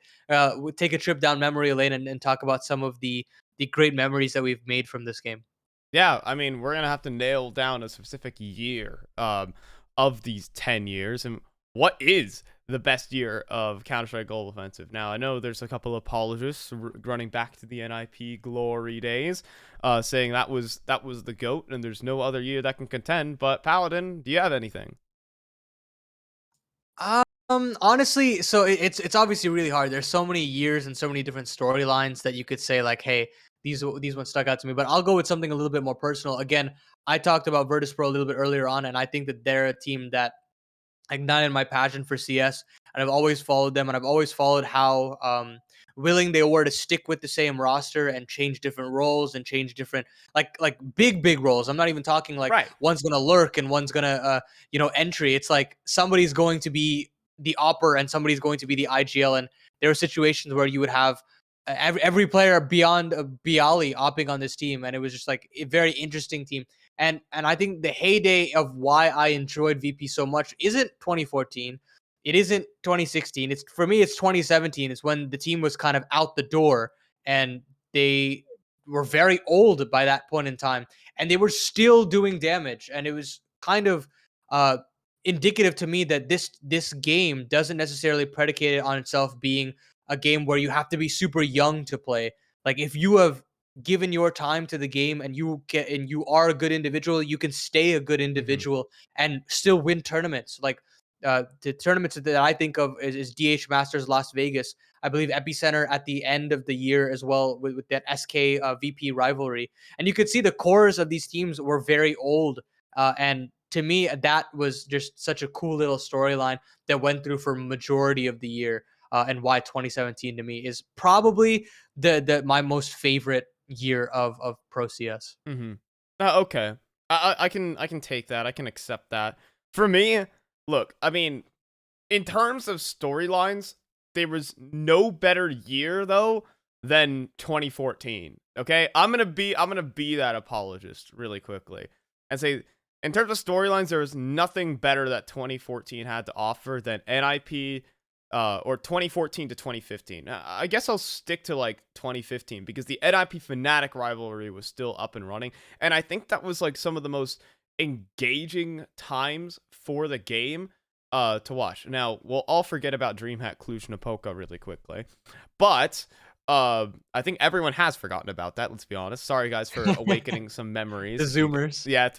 take a trip down memory lane and talk about some of the great memories that we've made from this game. Yeah, I mean, we're gonna have to nail down a specific year of these 10 years, and what is the best year of Counter-Strike Global Offensive. Now, I know there's a couple of apologists running back to the NIP glory days, saying that was the GOAT, and there's no other year that can contend. But Paladin, do you have anything? Honestly, so it's obviously really hard. There's so many years and so many different storylines that you could say like, hey, these ones stuck out to me. But I'll go with something a little bit more personal. Again, I talked about Virtus Pro a little bit earlier on, and I think that they're a team that ignited my passion for CS, and I've always followed them, and I've always followed how willing they were to stick with the same roster and change different roles and change different like big roles. I'm not even talking like Right. one's gonna lurk and one's gonna entry. It's like somebody's going to be the opper and somebody's going to be the IGL, and there were situations where you would have every player beyond Bialy opping on this team, and it was just like a very interesting team. And I think the heyday of why I enjoyed VP so much isn't 2014. It isn't 2016. It's for me, it's 2017. It's when the team was kind of out the door and they were very old by that point in time, and they were still doing damage. And it was kind of uh, indicative to me that this game doesn't necessarily predicate it on itself being a game where you have to be super young to play. Like if you have given your time to the game and you are a good individual, you can stay a good Hmm. individual and still win tournaments. Like the tournaments that I think of is DH Masters Las Vegas. I believe Epicenter at the end of the year as well with that SK VP rivalry. And you could see the cores of these teams were very old. And to me, that was just such a cool little storyline that went through for majority of the year. And why 2017 to me is probably the my most favorite year of Pro CS. Hmm. Okay. I can take that. I can accept that. For me, look, I mean, in terms of storylines, there was no better year though than 2014. Okay? I'm going to be that apologist really quickly and say in terms of storylines there was nothing better that 2014 had to offer than NIP or 2014 to 2015. I guess I'll stick to like 2015 because the NIP Fnatic rivalry was still up and running, and I think that was like some of the most engaging times for the game to watch. Now, we'll all forget about DreamHack Cluj-Napoca really quickly, but I think everyone has forgotten about that. Let's be honest. Sorry, guys, for awakening some The memories. Zoomers. Yeah,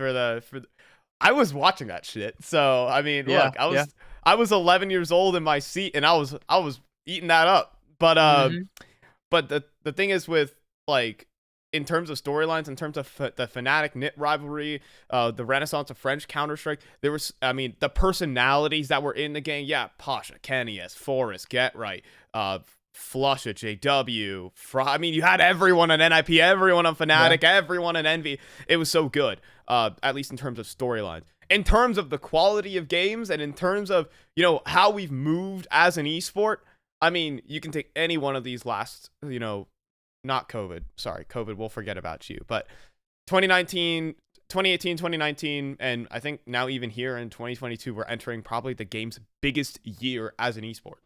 I was watching that shit. So I mean, Yeah, look, yeah. I was 11 years old in my seat, and I was eating that up. Mhm. But the thing is with like in terms of storylines, in terms of the Fnatic Nit rivalry, the renaissance of French Counter Strike, there was, I mean, the personalities that were in the game. Yeah, Pasha, Kenny, S, Forrest, Get Right, Flush at JW. I mean, you had everyone on NIP, everyone on Yeah. Fnatic, everyone on Envy. It was so good, at least in terms of storylines. In terms of the quality of games and in terms of, how we've moved as an esport, I mean, you can take any one of these last, not COVID. Sorry, COVID, we'll forget about you. But 2019, 2018, 2019, and I think now even here in 2022, we're entering probably the game's biggest year as an esport.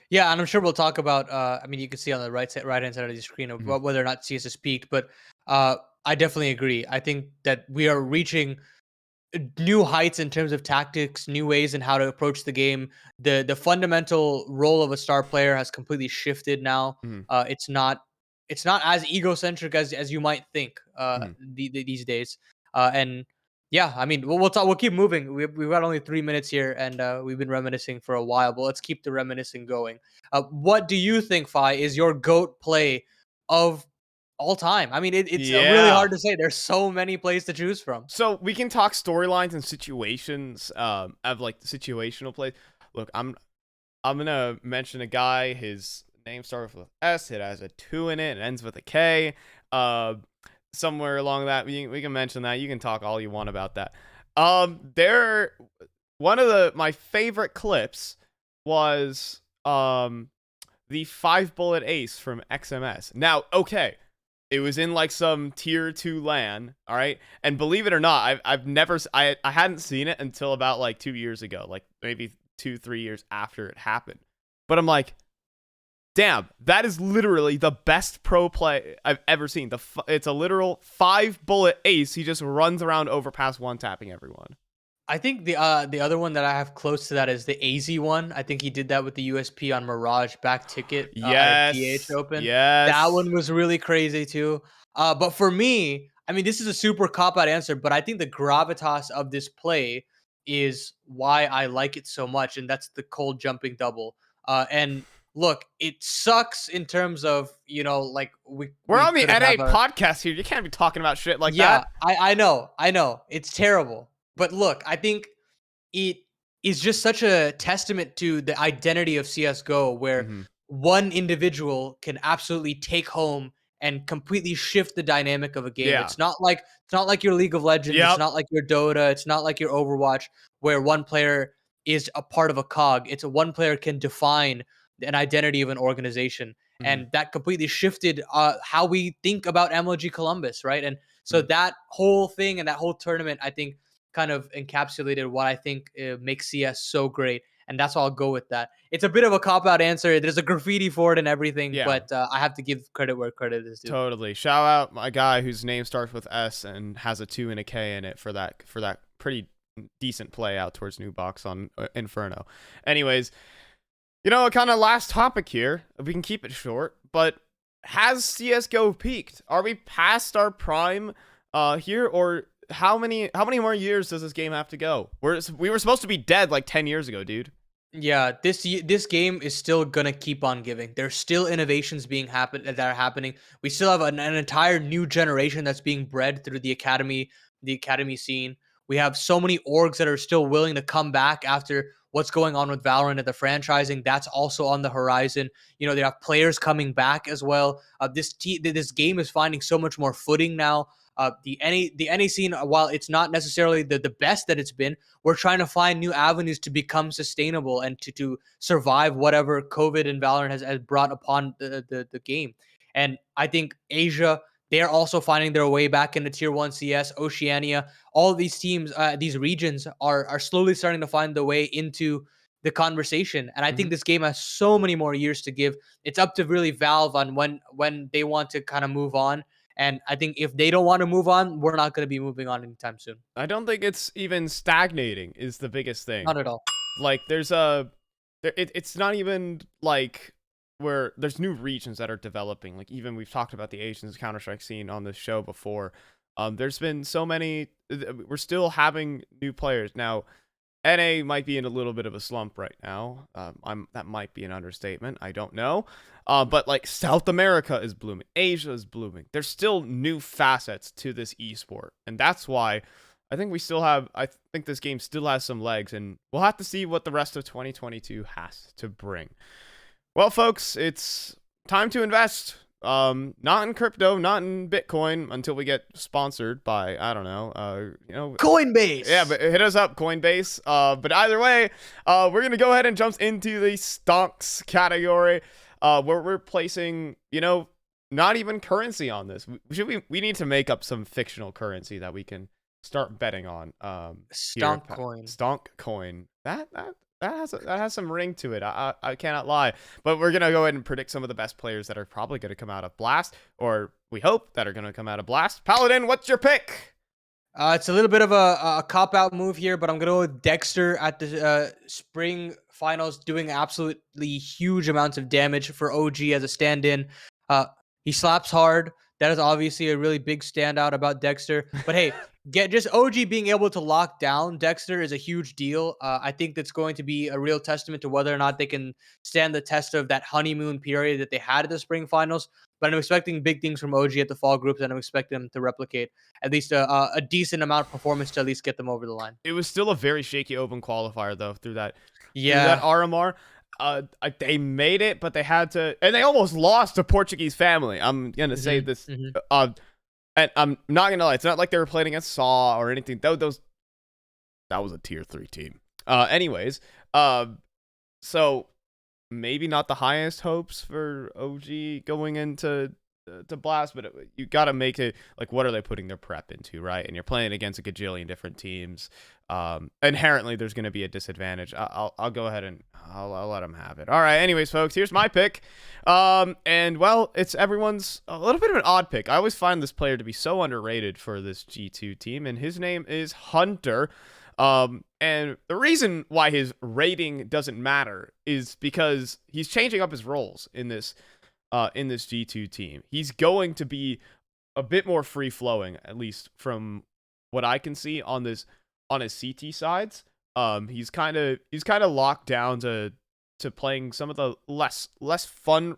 Yeah, and I'm sure we'll talk about. I mean, you can see on the right hand side of the screen of Mhm. whether or not CS has peaked, but I definitely agree. I think that we are reaching new heights in terms of tactics, new ways in how to approach the game. The fundamental role of a star player has completely shifted now. Mhm. It's not as egocentric as you might think Mhm. these days. And yeah, I mean, we'll talk. We'll keep moving. We've got only 3 minutes here, and we've been reminiscing for a while. But let's keep the reminiscing going. What do you think, Fi, is your goat play of all time? I mean, it's really Yeah. hard to say. There's so many plays to choose from. So we can talk storylines and situations of like the situational plays. Look, I'm gonna mention a guy. His name starts with S. It has a 2 in it. And ends with a K. Uh, Somewhere along that we can mention that. You can talk all you want about that. There, one of my favorite clips was the 5 bullet ace from XMS. Now, okay, it was in like some tier 2 LAN, all right? And believe it or not, I hadn't seen it until about like 2 years ago, like maybe 2-3 years after it happened. But I'm like, damn, that is literally the best pro play I've ever seen. It's a literal 5 bullet ace. He just runs around overpass one tapping everyone. I think the other one that I have close to that is the AZ one. I think he did that with the USP on Mirage back ticket at a DH Yes. Open. That Yes. one was really crazy too. But for me, I mean, this is a super cop out answer, but I think the gravitas of this play is why I like it so much, and that's the cold jumping double. And look, it sucks in terms of like we We're we on the could have NA a podcast here. You can't be talking about shit like yeah. that. I know it's terrible, but look, I think it is just such a testament to the identity of CS:GO, where Hmm. one individual can absolutely take home and completely shift the dynamic of a game. Yeah. It's not like your League of Legends, it's Yep. not like your Dota, it's not like your Overwatch, where one player is a part of a cog. It's a one player can define an identity of an organization, Hmm. and that completely shifted how we think about MLG Columbus, right? And so Hmm. that whole thing and that whole tournament, I think, kind of encapsulated what I think makes CS so great, and that's why I'll go with that. It's a bit of a cop out answer. There's a graffiti for it and everything, Yeah. but I have to give credit where credit is due. Totally. Shout out my guy whose name starts with S and has a 2 and a K in it for that pretty decent play out towards New Box on Inferno. Anyways, kind of last topic here. We can keep it short, but has CS:GO peaked? Are we past our prime here, or how many more years does this game have to go? We were supposed to be dead like 10 years ago, dude. Yeah, this game is still gonna keep on giving. There's still innovations that are happening. We still have an entire new generation that's being bred through the academy scene. We have so many orgs that are still willing to come back after what's going on with Valorant and the franchising. That's also on the horizon. They have players coming back as well. This game is finding so much more footing now. The NA scene, while it's not necessarily the best that it's been, we're trying to find new avenues to become sustainable and to survive whatever COVID and Valorant has brought upon the game. And I think Asia, they're also finding their way back into Tier 1 CS, Oceania. All of these teams, these regions are slowly starting to find the way into the conversation. And I think Hmm. this game has so many more years to give. It's up to really Valve on when they want to kind of move on. And I think if they don't want to move on, we're not going to be moving on anytime soon. I don't think it's even stagnating is the biggest thing. Not at all. Like it's not even like where there's new regions that are developing. Like even we've talked about the Asians Counter-Strike scene on this show before. There's been so many. We're still having new players now. NA might be in a little bit of a slump right now. That might be an understatement. I don't know. But like South America is blooming, Asia is blooming. There's still new facets to this esport, and that's why I think we still have. I think this game still has some legs, and we'll have to see what the rest of 2022 has to bring. Well, folks, it's time to invest. Not in crypto, not in Bitcoin until we get sponsored by, I don't know, Coinbase. yeah, but hit us up, Coinbase. But either way, we're gonna go ahead and jump into the STONKS category, where we're placing, not even currency on this. We need to make up some fictional currency that we can start betting on. Stonk coin. Stonk coin. That has some ring to it. I cannot lie. But we're gonna go ahead and predict some of the best players that are probably gonna come out of Blast, or we hope that are gonna come out of Blast. Paladin, what's your pick? It's a little bit of a cop out move here, but I'm gonna go with Dexter at the spring finals, doing absolutely huge amounts of damage for OG as a stand-in. He slaps hard. That is obviously a really big standout about Dexter. But hey, just OG being able to lock down Dexter is a huge deal. I think that's going to be a real testament to whether or not they can stand the test of that honeymoon period that they had at the spring finals. But I'm expecting big things from OG at the fall groups, and I'm expecting them to replicate at least a decent amount of performance to at least get them over the line. It was still a very shaky Open Qualifier though through that Yeah. RMR. They made it, but they had to, and they almost lost to Portuguese family. I'm gonna say this, and I'm not gonna lie. It's not like they were playing against Saw or anything. That was a tier 3 team. Anyways, so maybe not the highest hopes for OG going into to Blast, but you got to make it like, what are they putting their prep into, right? And you're playing against a gajillion different teams. Inherently, there's going to be a disadvantage. I'll go ahead and I'll let them have it. All right. Anyways, folks, here's my pick. And well, it's everyone's a little bit of an odd pick. I always find this player to be so underrated for this G2 team, and his name is Hunter. And the reason why his rating doesn't matter is because he's changing up his roles in this G2 team. He's going to be a bit more free flowing, at least from what I can see on his CT sides. He's kind of locked down to playing some of the less fun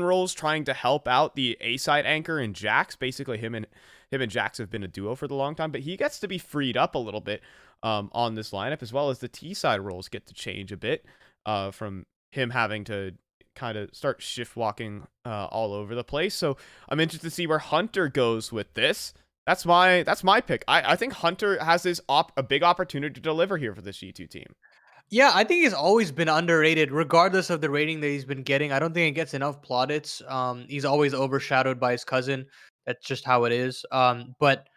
roles, trying to help out the A side anchor and Jax. Basically, him and Jax have been a duo for the long time, but he gets to be freed up a little bit on this lineup, as well as the T side roles get to change a bit from him having to kind of start shift walking all over the place. So I'm interested to see where Hunter goes with this. That's my pick. I think Hunter has a big opportunity to deliver here for this G2 team. Yeah, I think he's always been underrated, regardless of the rating that he's been getting. I don't think he gets enough plaudits. He's always overshadowed by his cousin. That's just how it is. But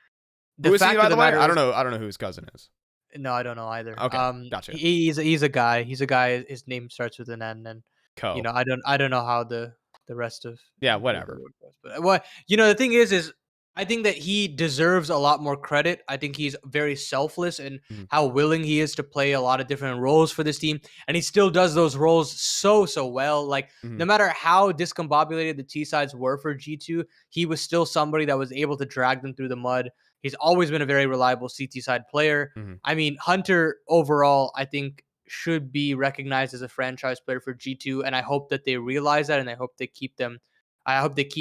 the Who is he, fact by of the the way? matter is, I don't know who his cousin is. no, I don't know either. Okay, gotcha. He's a guy. He's a guy. His name starts with an N, and Co. I don't know how the rest of Yeah, the whatever. word goes. But what the thing is I think that he deserves a lot more credit. I think he's very selfless in Mhm, how willing he is to play a lot of different roles for this team, and he still does those roles so well. Like no mhm, matter how discombobulated the T sides were for G2, he was still somebody that was able to drag them through the mud. He's always been a very reliable CT side player. mhm. I mean, Hunter overall, I think should be recognized as a franchise player for G2, and I hope that they realize that, and I hope they keep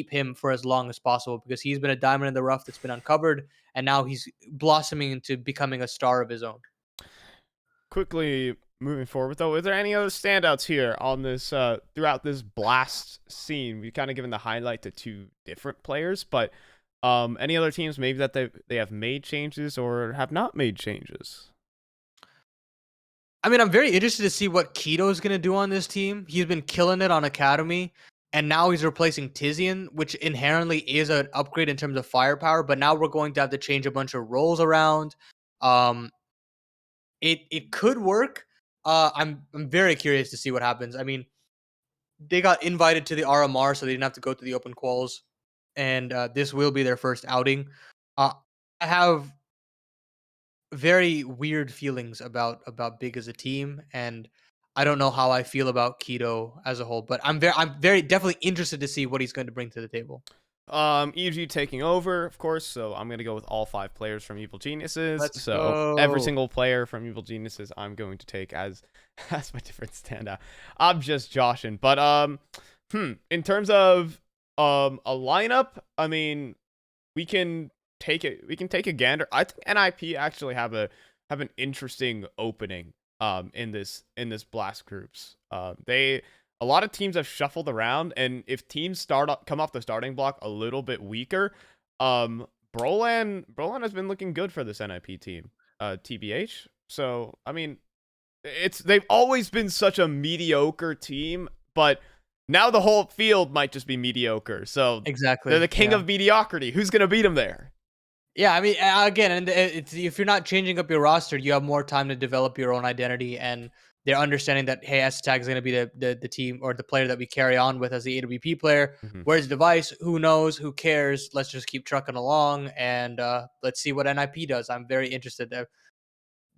him for as long as possible because he's been a diamond in the rough that's been uncovered, and now he's blossoming into becoming a star of his own. Quickly moving forward, though, is there any other standouts here on this throughout this blast scene? We've kind of given the highlight to two different players, but any other teams maybe that they have made changes or have not made changes? I mean, I'm very interested to see what Keto's going to do on this team. He's been killing it on Academy, and now he's replacing Tizian, which inherently is an upgrade in terms of firepower. But now we're going to have to change a bunch of roles around. Um, it could work. I'm very curious to see what happens. I mean, they got invited to the RMR, so they didn't have to go to the open quals, and this will be their first outing. Uh, I have very weird feelings about Big as a team, and I don't know how I feel about Keto as a whole. But I'm very definitely interested to see what he's going to bring to the table. EG taking over, of course, so I'm gonna go with all 5 players from Evil Geniuses. Let's So every go. single player from Evil Geniuses, I'm going to take as as my different standout. I'm just joshing, but in terms of a lineup, I mean, we can take it. We can take a gander. I think NIP actually have an interesting opening in this blast groups. They a lot of teams have shuffled around, and if teams come off the starting block a little bit weaker, Brolan has been looking good for this NIP team, TBH. So I mean, they've always been such a mediocre team, but now the whole field might just be mediocre. So they're Exactly. the king Yeah. of mediocrity. Who's gonna beat them there? Yeah, I mean, again, and if you're not changing up your roster, you have more time to develop your own identity, and they're understanding that hey, S Tag is going to be the team or the player that we carry on with as the AWP player. Hmm. Where's Device? Who knows? Who cares? Let's just keep trucking along, and let's see what NIP does. I'm very interested.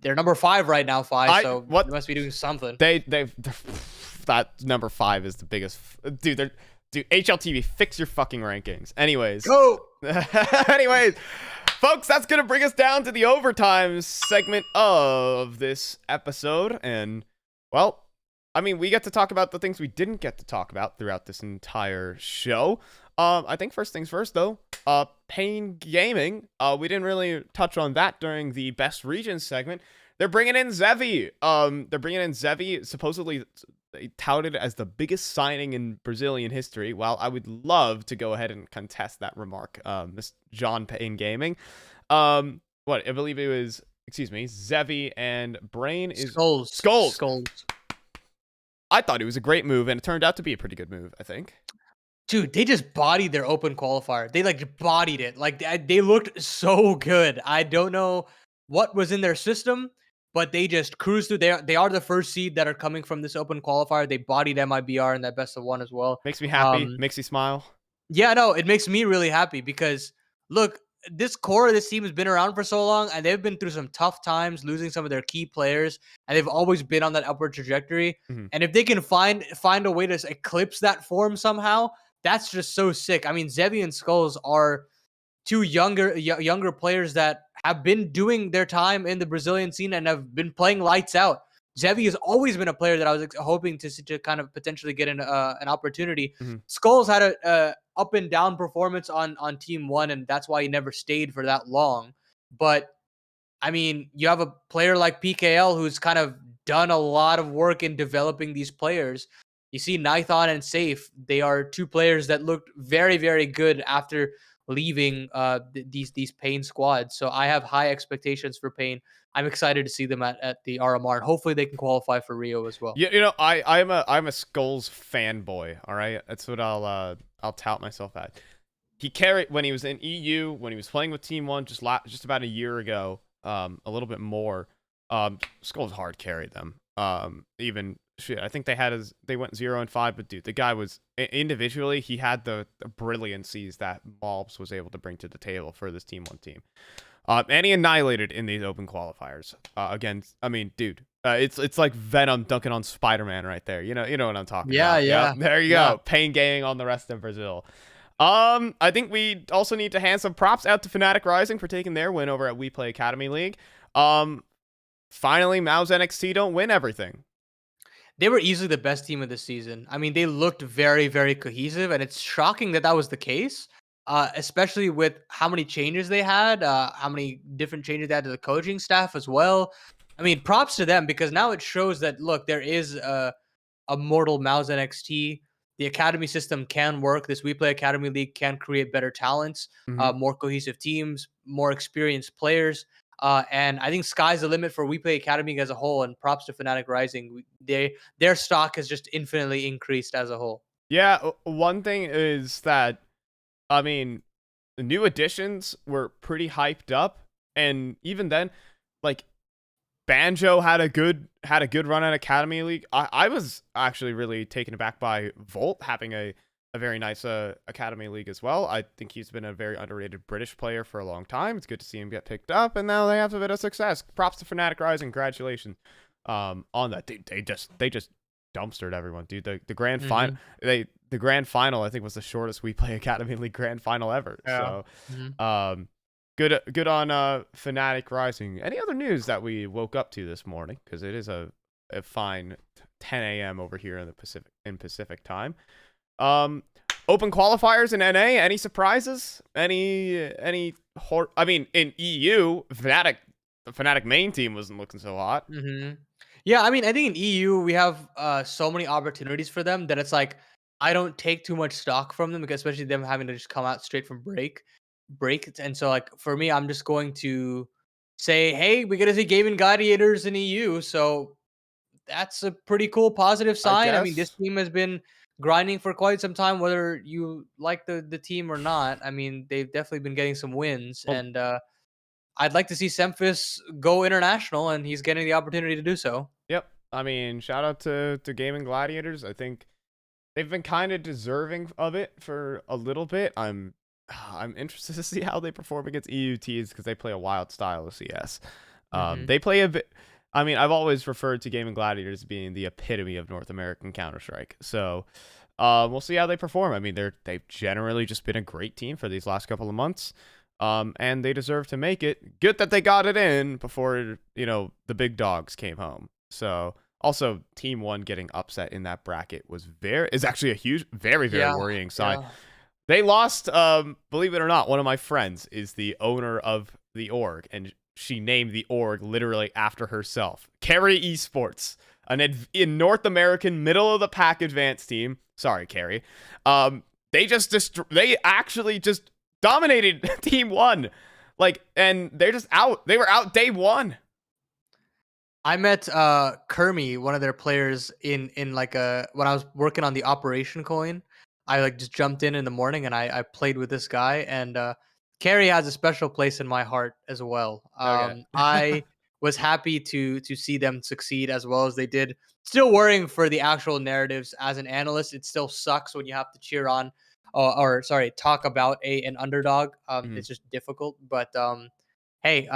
They're number 5 right now, I so they what must be doing something. they've that number 5 is the biggest. Dude, HLTV, fix your fucking rankings. Anyways, Go. anyways, folks, that's gonna bring us down to the overtime segment of this episode, and well, I mean, we get to talk about the things we didn't get to talk about throughout this entire show. I think first things first, though. Pain Gaming. We didn't really touch on that during the best region segment. They're bringing in Zevi. Supposedly they touted as the biggest signing in Brazilian history. Well, I would love to go ahead and contest that remark, Miss John Pain Gaming. What I believe it was. Excuse me, Zevi and Brain is Skulls. Skulls. I thought it was a great move, and it turned out to be a pretty good move, I think. Dude, they just bodied their open qualifier. They like bodied it. Like they looked so good. I don't know what was in their system, but they just cruised through. They are the first seed that are coming from this open qualifier. They bodied MIBR in that best of one as well. Makes me happy, makes me smile. Yeah, no, it makes me really happy because look, this core of this team has been around for so long, and they've been through some tough times, losing some of their key players, and they've always been on that upward trajectory. Mhm. And if they can find a way to eclipse that form somehow, that's just so sick. I mean, Zevi and Skulls are two younger players that have been doing their time in the Brazilian scene and have been playing lights out. Zevi has always been a player that I was hoping to kind of potentially get an opportunity. Mhm. Skulls had a up and down performance on Team One, and that's why he never stayed for that long. But I mean, you have a player like PKL who's kind of done a lot of work in developing these players. You see Nithon and Safe, they are two players that looked very, very good after leaving these Pain squads. So I have high expectations for Pain. I'm excited to see them at the RMR, and hopefully they can qualify for Rio as well. You know, I'm a Skulls fanboy. All right, that's what I'll tout myself at. He carried when he was in EU, when he was playing with Team One just about a year ago, a little bit more. Skulls hard carried them. Even shit, I think they went 0-5, but dude, the guy was individually he had the brilliancies that Malbs was able to bring to the table for this Team One team. And he annihilated in these open qualifiers. Again, I mean, dude, it's like Venom dunking on Spider-Man right there. You know what I'm talking Yeah, about. Yep, yeah, there you yeah. go. Pain gaming on the rest of Brazil. I think we also need to hand some props out to Fnatic Rising for taking their win over at We Play Academy League. Finally, Mao's NXT don't win everything. They were easily the best team of the season. I mean, they looked very, very cohesive, and it's shocking that that was the case, especially with how many changes they had, how many different changes they had to the coaching staff as well. I mean, props to them because now it shows that, look, there is a mortal Mouse NXT. The academy system can work. This We Play Academy League can create better talents, Mm-hmm. more cohesive teams, more experienced players. And I think sky's the limit for We Play Academy as a whole. And props to Fnatic Rising. Their stock has just infinitely increased as a whole. Yeah, one thing is that, I mean, the new additions were pretty hyped up, and even then, like Banjo had a good run at Academy League. I was actually really taken aback by Volt having a very nice Academy League as well. I think he's been a very underrated British player for a long time. It's good to see him get picked up, and now they have a bit of success. Props to Fnatic Rising. Congratulations on that. Dude, they just dumpstered everyone, dude. The grand final, Hmm. the grand final I think was the shortest We Play Academy League grand final ever. Yeah. So Hmm. good on Fnatic Rising. Any other news that we woke up to this morning? Because it is a fine 10 a.m. over here in the Pacific time. Open qualifiers in NA. Any surprises? I mean, in EU, the Fnatic main team wasn't looking so hot. Hmm. Yeah, I mean, I think in EU we have so many opportunities for them that it's like I don't take too much stock from them, because especially them having to just come out straight from break. And so like for me, I'm just going to say, hey, we're gonna see Gaimin Gladiators in EU, so that's a pretty cool positive I sign. I mean, this guess. team has been grinding for quite some time, whether you like the team or not. I mean, they've definitely been getting some wins, Well, and I'd like to see Semphis go international, and he's getting the opportunity to do so. yep. I mean, shout out to Gaimin Gladiators. I think they've been kind of deserving of it for a little bit. I'm interested to see how they perform against EUTs because they play a wild style of CS. Hmm. They play a bit. I mean, I've always referred to Gaimin Gladiators being the epitome of North American Counter Strike. So, we'll see how they perform. I mean, they've generally just been a great team for these last couple of months. And they deserve to make it. Good that they got it in before the big dogs came home. So also, Team One getting upset in that bracket is actually a huge, very, very Yeah, worrying sign. yeah. They lost. Believe it or not, one of my friends is the owner of the org, and she named the org literally after herself. Carry Esports, in North American middle of the pack advanced team. Sorry, Carrie. They actually just dominated Team One, and they're just out. They were out day one. I met Kermi, one of their players, in like a when I was working on the operation coin. I like just jumped in the morning, and I played with this guy, and Carrie has a special place in my heart as well. Okay. I was happy to see them succeed as well as they did. Still worrying for the actual narratives as an analyst. It still sucks when you have to cheer on or sorry, talk about an underdog. Mhm. It's just difficult, but hey,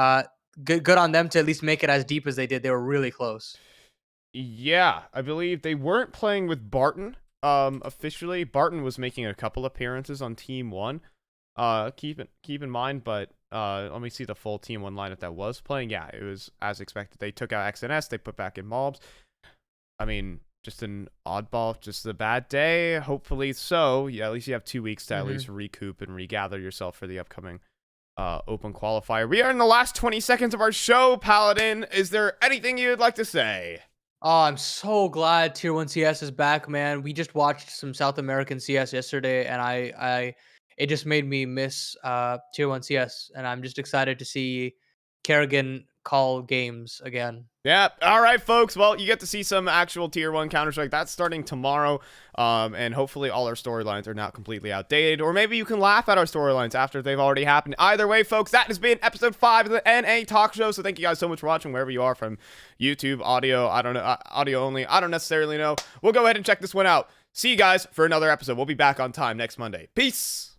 good on them to at least make it as deep as they did. They were really close. Yeah, I believe they weren't playing with Barton. Officially, Barton was making a couple appearances on Team One. Keep in mind, but let me see the full Team One lineup that was playing. Yeah, it was as expected. They took out XNS. They put back in Mobs. I mean, just an oddball, just a bad day. Hopefully so. Yeah, at least you have 2 weeks to at Hmm. least recoup and regather yourself for the upcoming Open Qualifier. We are in the last 20 seconds of our show, Paladin. Is there anything you'd like to say? Oh, I'm so glad Tier 1 CS is back, man. We just watched some South American CS yesterday, and it just made me miss Tier 1 CS, and I'm just excited to see Kerrigan call games again. Yeah. All right, folks. Well, you get to see some actual Tier 1 Counter-Strike. That's starting tomorrow. And hopefully all our storylines are not completely outdated. Or maybe you can laugh at our storylines after they've already happened. Either way, folks, that has been episode 5 of the NA Talk Show. So thank you guys so much for watching wherever you are, from YouTube, audio, I don't know, audio only. I don't necessarily know. We'll go ahead and check this one out. See you guys for another episode. We'll be back on time next Monday. Peace.